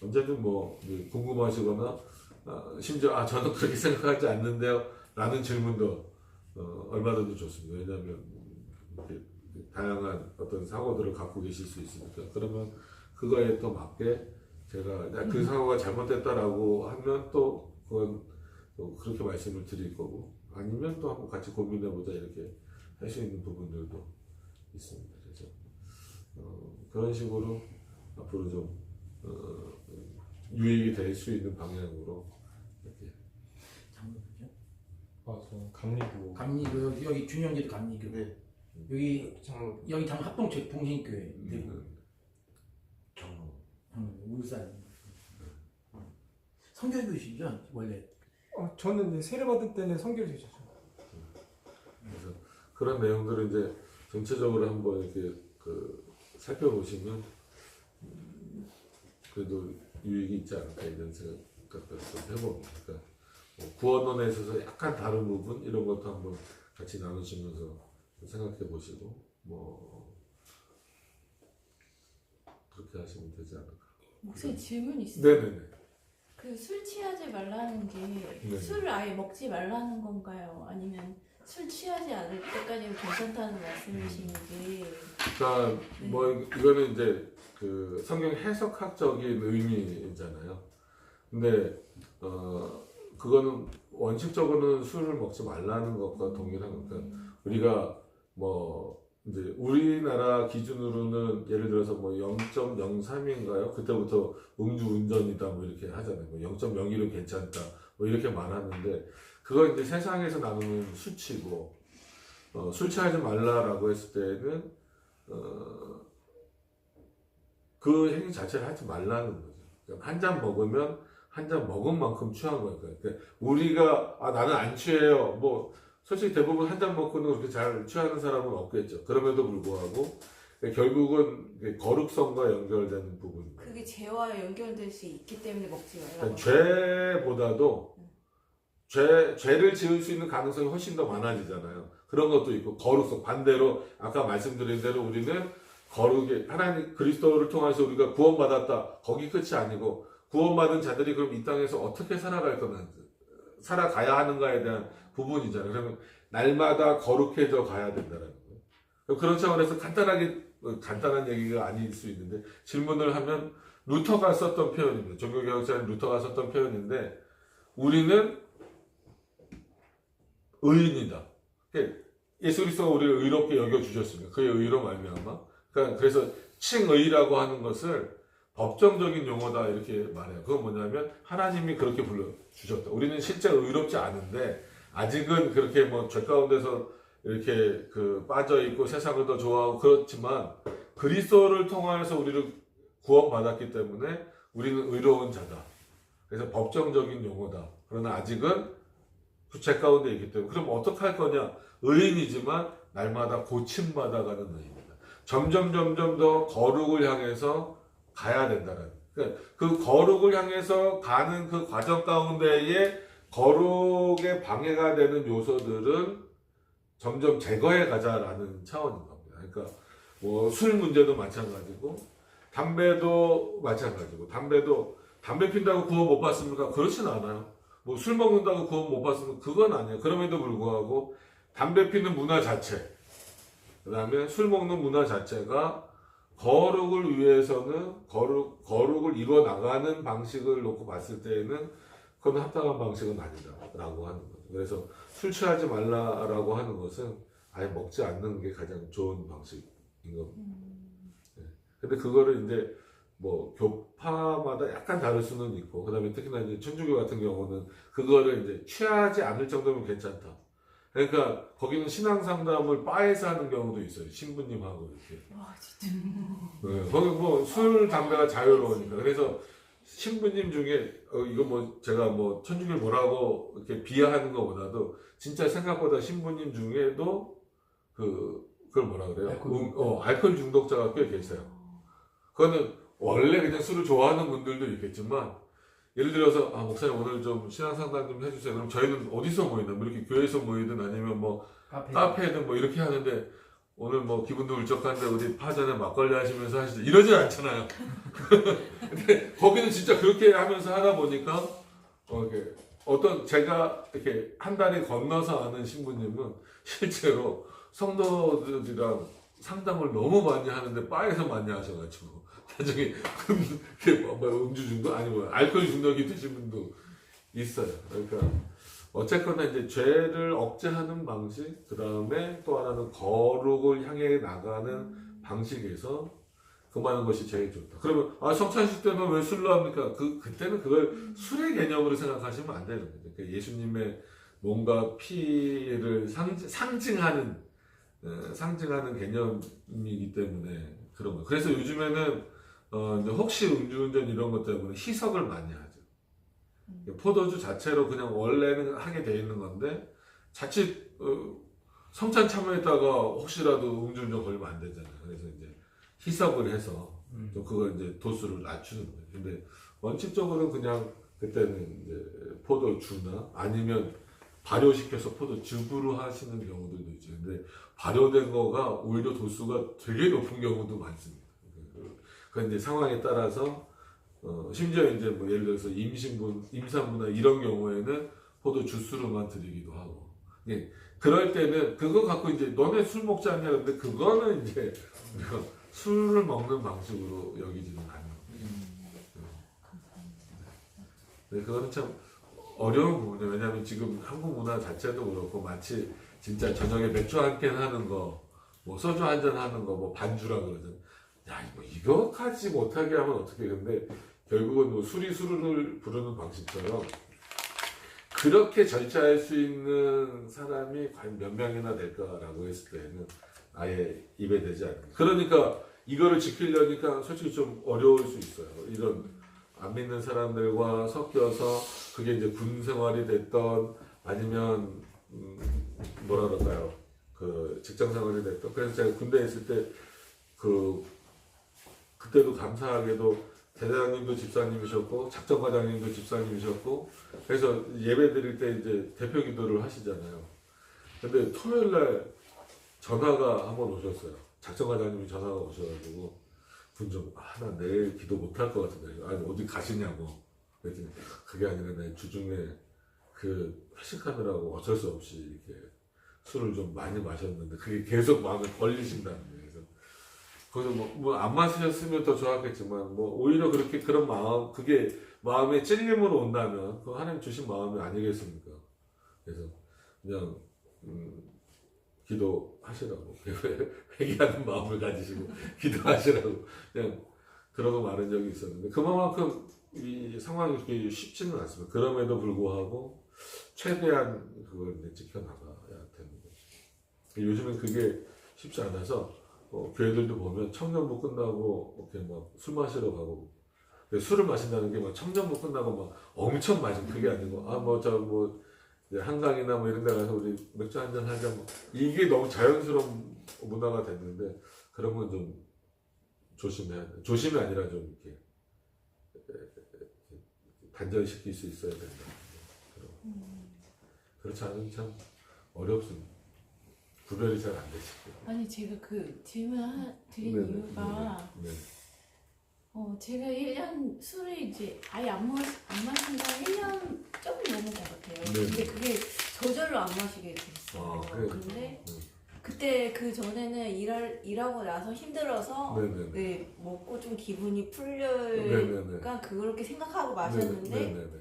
언제든 뭐 궁금하시거나 심지어 저는 그렇게 생각하지 않는데요 라는 질문도 얼마든지 좋습니다. 왜냐하면 이렇게 다양한 어떤 사고들을 갖고 계실 수 있으니까 그러면 그거에 또 맞게 제가 그 사고가 잘못됐다라고 하면 또 그건 또 그렇게 말씀을 드릴 거고 아니면 또 한번 같이 고민해보자 이렇게 할 수 있는 부분들도 있습니다. 그래서 그런 식으로 앞으로 좀 유익이 될 수 있는 방향으로 이렇게. 장로교죠? 저 감리교. 감리교 여기 준영제도 감리교. 네. 여기 장로 여기 장 합동체 동신교회 대구. 정로. 울산. 성결교시죠 원래. 저는 이제 세례 받을 때는 성결제죠. 그래서 그런 내용들을 이제 전체적으로 한번 이렇게 살펴보시면 그래도 유익이 있지 않을까 이런 생각을 좀 해봅니다. 그러니까 구원론에 있어서 약간 다른 부분 이런 것도 한번 같이 나누시면서 생각해 보시고 뭐 그렇게 하시면 되지 않을까. 목사님 질문 있어요. 네네네. 그 술 취하지 말라는 게 네. 술을 아예 먹지 말라는 건가요? 아니면 술 취하지 않을 때까지는 괜찮다는 말씀이신지. 그러니까 뭐 이거는 이제 그 성경 해석학적인 의미잖아요. 근데 그거는 원칙적으로는 술을 먹지 말라는 것과 동일한 거니까 우리가 뭐 이제 우리나라 기준으로는 예를 들어서 뭐 0.03인가요? 그때부터 음주운전이다 뭐 이렇게 하잖아요. 뭐 0.01은 괜찮다 뭐 이렇게 말하는데 그건 이제 세상에서 나누는 수치고 술 취하지 말라라고 했을 때는 그 행위 자체를 하지 말라는 거죠. 그러니까 한 잔 먹으면 한 잔 먹은 만큼 취한 거니까. 그러니까 우리가 나는 안 취해요. 뭐 솔직히 대부분 한 잔 먹고는 그렇게 잘 취하는 사람은 없겠죠. 그럼에도 불구하고 결국은 거룩성과 연결되는 부분입니다. 그게 죄와 연결될 수 있기 때문에 먹지 그러니까 말라고. 죄보다도 죄를 지을 수 있는 가능성이 훨씬 더 많아지잖아요. 그런 것도 있고 거룩성 반대로 아까 말씀드린 대로 우리는 거룩이 하나님 그리스도를 통해서 우리가 구원받았다. 거기 끝이 아니고 구원받은 자들이 그럼 이 땅에서 어떻게 살아갈 거냐 살아가야 하는가에 대한 부분이잖아요. 그러면 날마다 거룩해져 가야 된다는 거예요. 그런 차원에서 간단한 얘기가 아닐 수 있는데 질문을 하면 루터가 썼던 표현입니다. 종교개혁자인 루터가 썼던 표현인데 우리는 의인이다. 예수 그리스도가 우리를 의롭게 여겨주셨습니다. 그의 의로 말미암아. 그래서 칭의라고 하는 것을 법정적인 용어다 이렇게 말해요. 그건 뭐냐면 하나님이 그렇게 불러주셨다. 우리는 실제 의롭지 않은데 아직은 그렇게 뭐 죄 가운데서 이렇게 빠져 있고 세상을 더 좋아하고 그렇지만 그리스도를 통해서 우리를 구원받았기 때문에 우리는 의로운 자다. 그래서 법정적인 용어다. 그러나 아직은 부채 가운데 있기 때문에 그럼 어떻게 할 거냐? 의인이지만 날마다 고침받아가는 의인이다. 점점 더 거룩을 향해서 가야 된다는. 그러니까 그 거룩을 향해서 가는 그 과정 가운데에 거룩에 방해가 되는 요소들은 점점 제거해 가자라는 차원인 겁니다. 그러니까 뭐 술 문제도 마찬가지고 담배도 마찬가지고 담배 핀다고 구원 못 받습니까? 그렇진 않아요. 뭐 술 먹는다고 구원 못 받습니까? 그건 아니에요. 그럼에도 불구하고 담배 피는 문화 자체, 그 다음에 술 먹는 문화 자체가 거룩을 위해서는 거룩을 이루어 나가는 방식을 놓고 봤을 때에는 그건 합당한 방식은 아니다라고 하는 거죠. 그래서 술 취하지 말라라고 하는 것은 아예 먹지 않는 게 가장 좋은 방식인 겁니다. 네. 근데 그거를 이제 뭐 교파마다 약간 다를 수는 있고, 그다음에 특히나 이제 천주교 같은 경우는 그거를 이제 취하지 않을 정도면 괜찮다. 그러니까 거기는 신앙 상담을 바에서 하는 경우도 있어요. 신부님하고 이렇게. 와 진짜. 네, 거기 뭐 술 담배가 자유로우니까. 그래서 신부님 중에 이거 뭐 제가 뭐 천주교를 뭐라고 이렇게 비하하는 것보다도 진짜 생각보다 신부님 중에도 그걸 뭐라 그래요? 알코올 중독자가 꽤 계세요. 그거는 원래 그냥 술을 좋아하는 분들도 있겠지만, 예를 들어서 목사님 오늘 좀 신앙 상담 좀 해주세요. 그럼 저희는 어디서 모이나? 뭐 이렇게 교회에서 모이든 아니면 뭐 카페든 뭐 이렇게 하는데, 오늘 뭐 기분도 울적한데 어디 파전에 막걸리 하시면서 하시죠. 이러지 않잖아요. 근데 거기는 진짜 그렇게 하면서 하다 보니까 이렇게 어떤 제가 이렇게 한 다리 건너서 아는 신부님은 실제로 성도들이랑 상담을 너무 많이 하는데 바에서 많이 하셔가지고 나중에 음주 중독 아니 뭐 알코올 중독이 되신 분도 있어요. 그러니까 어쨌거나 이제 죄를 억제하는 방식, 그 다음에 또 하나는 거룩을 향해 나가는 방식에서 금하는 것이 제일 좋다. 그러면 성찬식 때는 왜 술로 합니까? 그때는 그걸 술의 개념으로 생각하시면 안 되는 거죠. 그러니까 예수님의 몸과 피를 상징하는 개념이기 때문에 그런 거. 그래서 요즘에는 이제 혹시 음주운전 이런 것 때문에 희석을 많이 하죠. 포도주 자체로 그냥 원래는 하게 돼 있는 건데 자칫 성찬 참여했다가 혹시라도 음주운전 걸리면 안 되잖아요. 그래서 이제 희석을 해서 좀 그걸 이제 도수를 낮추는 거예요. 근데 원칙적으로는 그냥 그때는 이제 포도주나 아니면 발효시켜서 포도즙으로 하시는 경우들도 있죠. 근데 발효된 거가 오히려 도수가 되게 높은 경우도 많습니다. 그 이제 상황에 따라서 심지어 이제 뭐 예를 들어서 임산부나 이런 경우에는 포도 주스로만 드리기도 하고. 예. 그럴 때는 그거 갖고 이제 너네 술 먹지 않냐 근데 그거는 이제 우리가 술을 먹는 방식으로 여기지는 않아요. 네, 그거는 참 어려운 부분이에요. 왜냐하면 지금 한국 문화 자체도 그렇고 마치 진짜 저녁에 맥주 한 캔 하는 거, 뭐 소주 한 잔 하는 거, 뭐 반주라 그러잖아요. 야, 뭐 이거까지 못하게 하면 어떻게? 근데 결국은 뭐 술이 술을 부르는 방식처럼 그렇게 절차할 수 있는 사람이 과연 몇 명이나 될까라고 했을 때는 아예 입에 대지 않는. 그러니까 이거를 지키려니까 솔직히 좀 어려울 수 있어요. 이런 안 믿는 사람들과 섞여서 그게 이제 군 생활이 됐던 아니면 뭐라 그럴까요? 그 직장 생활이 됐던. 그래서 제가 군대에 있을 때 그때도 감사하게도 대장님도 집사님이셨고 작전과장님도 집사님이셨고 그래서 예배 드릴 때 이제 대표 기도를 하시잖아요. 근데 토요일 날 전화가 한번 오셨어요. 작전과장님이 전화가 오셔가지고 군중 나 내일 기도 못할 것 같은데 아니 어디 가시냐고 그랬더니 그게 아니라 내 주중에 그 회식하느라고 어쩔 수 없이 이렇게 술을 좀 많이 마셨는데 그게 계속 마음에 걸리신다는 거예요. 그래서 거기서 뭐 안 마셨으면 더 좋았겠지만 뭐 오히려 그렇게 그런 마음 그게 마음에 찔림으로 온다면 그 하나님 주신 마음이 아니겠습니까? 그래서 그냥 기도하시라고 회개하는 마음을 가지시고 기도하시라고 그냥 그러고 말한 적이 있었는데 그만큼 이 상황이 그렇게 쉽지는 않습니다. 그럼에도 불구하고 최대한 그걸 이제 지켜나가야 되는 거죠. 요즘엔 그게 쉽지 않아서 교회들도 보면 청년부 끝나고 이렇게 막 술 마시러 가고 술을 마신다는 게 막 청년부 끝나고 막 엄청 마신 그게 아니고 이제 한강이나 뭐 이런 데 가서 우리 맥주 한잔 하자 뭐 이게 너무 자연스러운 문화가 됐는데 그런 건 좀 조심해야 돼. 조심이 아니라 좀 이렇게 단절시킬 수 있어야 된다. 그렇지 않으면 참 어렵습니다. 구별이 잘 안 되지. 아니 제가 그 질문 드린 네네, 이유가 네. 제가 1년 술을 이제 아예 안 마신 지 1년 조금 넘은 것 같아요. 네. 근데 그게 저절로 안 마시게 됐어요. 아, 그래요? 근데 그때 그 전에는 일하고 나서 힘들어서 네네네. 네, 먹고 좀 기분이 네네네. 풀려니까 그렇게 생각하고 마셨는데 네네네.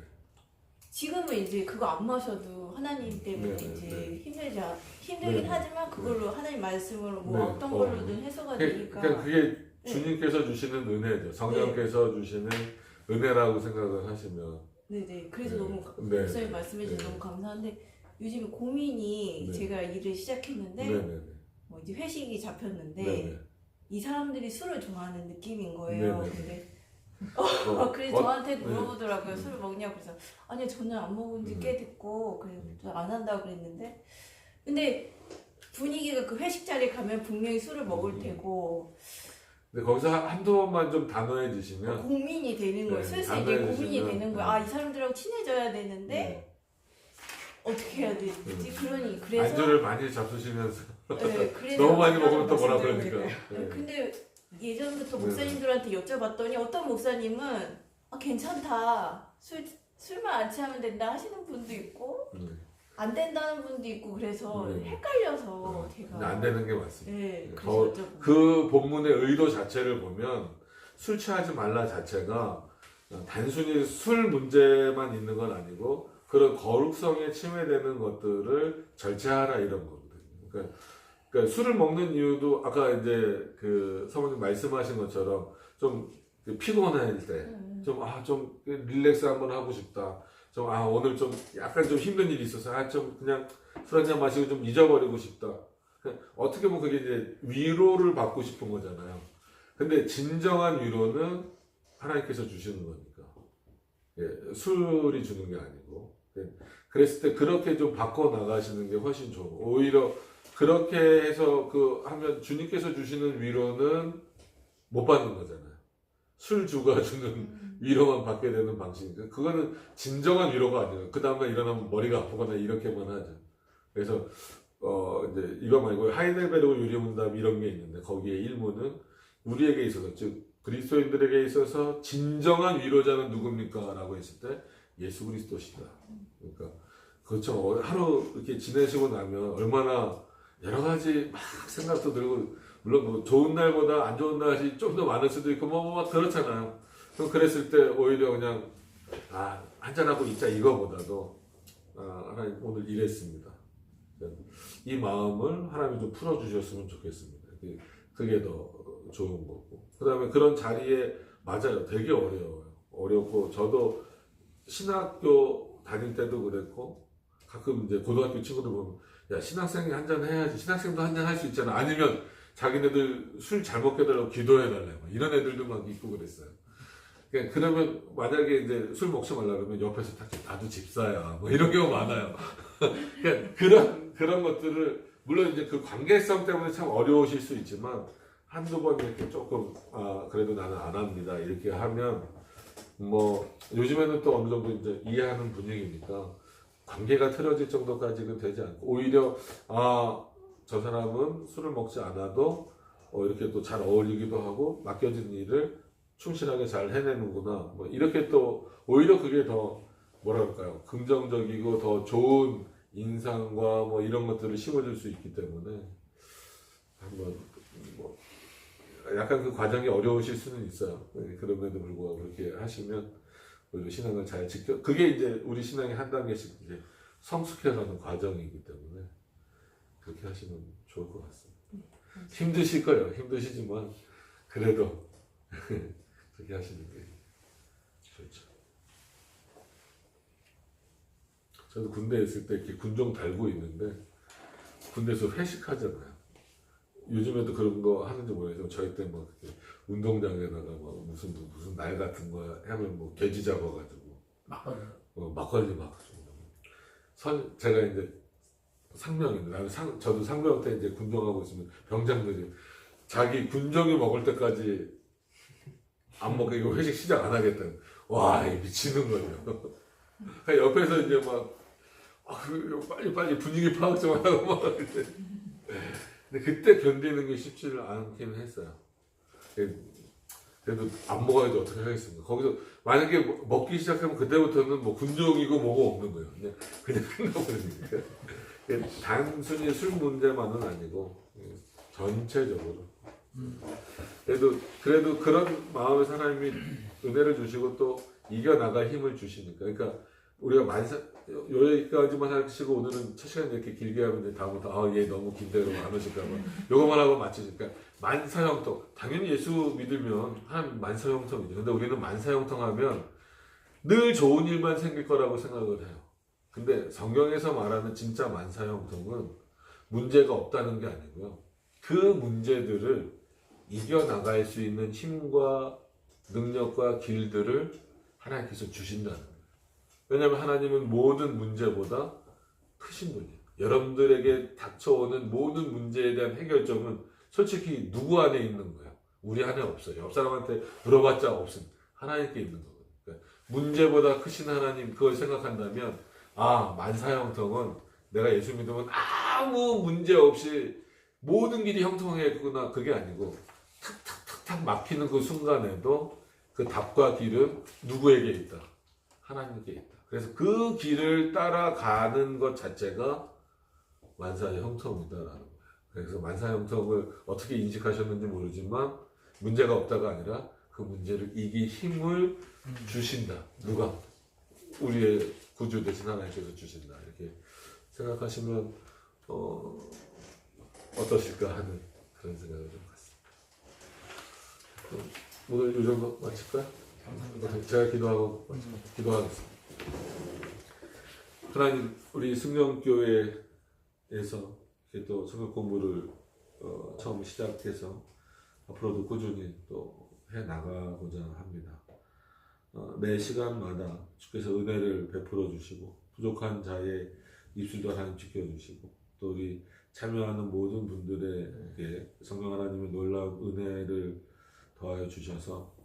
지금은 이제 그거 안 마셔도 하나님 때문에 네네, 이제 네. 힘들긴 네네. 하지만 그걸로 하나님 말씀으로 뭐 네. 어떤 걸로든 해소가 되니까 그러니까 그게 주님께서 주시는 은혜죠. 성령께서 주시는 은혜라고 생각을 하시면. 네네. 그래서 네. 너무 네. 목사님 말씀해 주셔서 네. 너무 감사한데 요즘에 고민이 네. 제가 일을 시작했는데 네네네. 뭐 이제 회식이 잡혔는데 네네. 이 사람들이 술을 좋아하는 느낌인 거예요. 네네. 근데 어, 그래서 저한테 네. 물어보더라고요. 술을 먹냐고. 그래서 아니요 저는 안 먹은 지 꽤 됐고 그래서 안 한다고 그랬는데 근데 분위기가 그 회식 자리에 가면 분명히 술을 먹을 테고 근데 거기서 한두 번만 좀 단호해지시면. 고민이 되는 거예요. 네, 슬슬 이제 단호해지시면, 고민이 되는 거예요. 아 이 사람들하고 친해져야 되는데 네. 어떻게 해야 되지? 네. 그래서 안주를 많이 잡수시면서 네, 그래서 너무 많이 먹으면 또 뭐라 말씀드리는 그러니까. 거예요. 네. 근데 예전부터 네. 목사님들한테 여쭤봤더니 어떤 목사님은 괜찮다 술만 안 취하면 된다 하시는 분도 있고 안 된다는 분도 있고 그래서 네. 헷갈려서 근데 제가 안 되는 게 맞습니다. 네, 더- 그래서 여쭤본 그 본문의 의도 자체를 보면 술 취하지 말라 자체가 단순히 술 문제만 있는 건 아니고 그런 거룩성에 침해되는 것들을 절제하라 이런 거거든요. 그러니까 술을 먹는 이유도 아까 이제 그 사모님 말씀하신 것처럼 좀 피곤할 때 좀 릴렉스 한번 하고 싶다. 오늘 좀 약간 좀 힘든 일이 있어서 좀 그냥 술 한잔 마시고 좀 잊어버리고 싶다. 어떻게 보면 그게 이제 위로를 받고 싶은 거잖아요. 근데 진정한 위로는 하나님께서 주시는 거니까. 예, 술이 주는 게 아니고. 그랬을 때 그렇게 좀 바꿔 나가시는 게 훨씬 좋은 거. 오히려 그렇게 해서 하면 주님께서 주시는 위로는 못 받는 거잖아요. 술주가 주는 위로만 받게 되는 방식이니까 그거는 진정한 위로가 아니에요. 그 다음날 일어나면 머리가 아프거나 이렇게만 하죠. 그래서 이제 이거 말고 하이델베르그 유리문답 이런 게 있는데 거기에 일문은 우리에게 있어서 즉 그리스도인들에게 있어서 진정한 위로자는 누굽니까? 라고 했을 때 예수 그리스도시다. 그러니까 그렇죠. 하루 이렇게 지내시고 나면 얼마나 여러 가지 막 생각도 들고 물론 뭐 좋은 날보다 안 좋은 날이 좀 더 많을 수도 있고 막 그렇잖아요. 그럼 그랬을 때 오히려 그냥 한잔하고 있자 이거보다도 하나님 오늘 이랬습니다. 이 마음을 하나님이 좀 풀어주셨으면 좋겠습니다. 그게 더 좋은 거고. 그 다음에 그런 자리에 맞아요. 되게 어려워요. 어렵고 저도 신학교 다닐 때도 그랬고 가끔 이제 고등학교 친구들 보면 야 신학생이 한잔 해야지. 신학생도 한잔 할 수 있잖아. 아니면 자기네들 술 잘 먹게 해달라고 기도해달래. 이런 애들도 막 있고 그랬어요. 그러면 만약에 이제 술 먹지 말라 그러면 옆에서 나도 집사야. 뭐 이런 경우 많아요. 그러니까 그런 것들을 물론 이제 그 관계성 때문에 참 어려우실 수 있지만 한두 번 이렇게 조금 그래도 나는 안 합니다. 이렇게 하면 뭐 요즘에는 또 어느 정도 이제 이해하는 분위기니까 관계가 틀어질 정도까지는 되지 않고 오히려 저 사람은 술을 먹지 않아도 이렇게 또 잘 어울리기도 하고 맡겨진 일을 충실하게 잘 해내는구나. 뭐 이렇게 또 오히려 그게 더 뭐랄까요 긍정적이고 더 좋은 인상과 뭐 이런 것들을 심어줄 수 있기 때문에 한번 뭐 약간 그 과정이 어려우실 수는 있어요. 그럼에도 불구하고 그렇게 하시면 오히려 신앙을 잘 지켜 그게 이제 우리 신앙의 한 단계씩 이제 성숙해가는 과정이기 때문에 그렇게 하시면 좋을 것 같습니다. 힘드실 거예요. 힘드시지만 그래도 그렇게 하시는 게 좋죠. 저도 군대에 있을 때 이렇게 군종 달고 있는데 군대에서 회식하잖아요. 요즘에도 그런 거 하는지 모르겠지만 저희 때 뭐 운동장에다가 뭐 무슨 날 같은 거 하면 뭐 돼지 잡아가지고 막걸리. 막걸리 막 제가 이제 상병인데, 저도 상병 때 이제 군종하고 있으면 병장들이 자기 군종이 먹을 때까지 안 먹게 이거 회식 시작 안 하겠다. 와, 이게 미치는 거죠. 그러니까 옆에서 이제 막 빨리 분위기 파악 좀 하고 막. 근데 그때 견디는 게 쉽지를 않긴 했어요. 그래도 안 먹어야지 어떻게 하겠습니까? 거기서 만약에 먹기 시작하면 그때부터는 뭐 군종이고 뭐고 없는 거예요. 그냥 끝나버리니까. 단순히 술 문제만은 아니고 전체적으로. 그래도 그런 마음의 사람이 은혜를 주시고 또 이겨나갈 힘을 주시니까. 그러니까 우리가 여기까지만 하시고 오늘은 첫 시간 이렇게 길게 하면 이제 다음부터 얘 너무 긴데 이러면 안 오실까 봐 요거만 하고 마치니까 만사형통. 당연히 예수 믿으면 하나님 만사형통이죠. 근데 우리는 만사형통 하면 늘 좋은 일만 생길 거라고 생각을 해요. 근데 성경에서 말하는 진짜 만사형통은 문제가 없다는 게 아니고요. 그 문제들을 이겨나갈 수 있는 힘과 능력과 길들을 하나님께서 주신다는 거예요. 왜냐하면 하나님은 모든 문제보다 크신 분이에요. 여러분들에게 닥쳐오는 모든 문제에 대한 해결점은 솔직히 누구 안에 있는 거예요? 우리 안에 없어요. 옆 사람한테 물어봤자 없습니다. 하나님께 있는 거거든요. 그러니까 문제보다 크신 하나님 그걸 생각한다면 만사형통은 내가 예수 믿으면 아무 문제 없이 모든 길이 형통하겠구나 그게 아니고 탁탁탁탁 막히는 그 순간에도 그 답과 길은 누구에게 있다? 하나님께 있다. 그래서 그 길을 따라가는 것 자체가 만사의 형통이다라는 거예요. 그래서 만사의 형통을 어떻게 인식하셨는지 모르지만 문제가 없다가 아니라 그 문제를 이길 힘을 주신다. 누가? 우리의 구주 되신 하나님께서 주신다. 이렇게 생각하시면 어떠실까 하는 그런 생각을 좀 갖습니다. 오늘 이 정도 마칠까요? 감사합니다. 제가 기도하겠습니다. 하나님, 우리 승령교회에서 이렇게 또 성경 공부를 처음 시작해서 앞으로도 꾸준히 또 해 나가고자 합니다. 매 시간마다 주께서 은혜를 베풀어 주시고 부족한 자의 입술도 하나님 지켜주시고 또 우리 참여하는 모든 분들에게 성령 하나님의 놀라운 은혜를 더하여 주셔서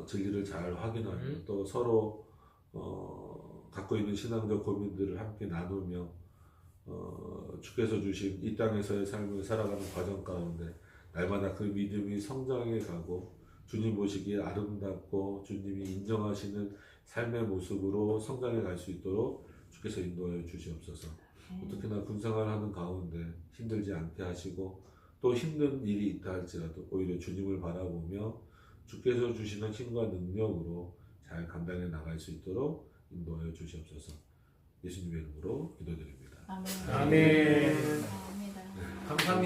진리를 잘 확인하고 또 서로 갖고 있는 신앙적 고민들을 함께 나누며 주께서 주신 이 땅에서의 삶을 살아가는 과정 가운데 날마다 그 믿음이 성장해 가고 주님 보시기에 아름답고 주님이 인정하시는 삶의 모습으로 성장해 갈 수 있도록 주께서 인도하여 주시옵소서. 특히나 군생활하는 가운데 힘들지 않게 하시고 또 힘든 일이 있다 할지라도 오히려 주님을 바라보며 주께서 주시는 힘과 능력으로 잘 감당해 나갈 수 있도록 인도하여 주시옵소서. 예수님의 이름으로 기도드립니다. 아멘. 아멘. 감사합니다. 감사합니다.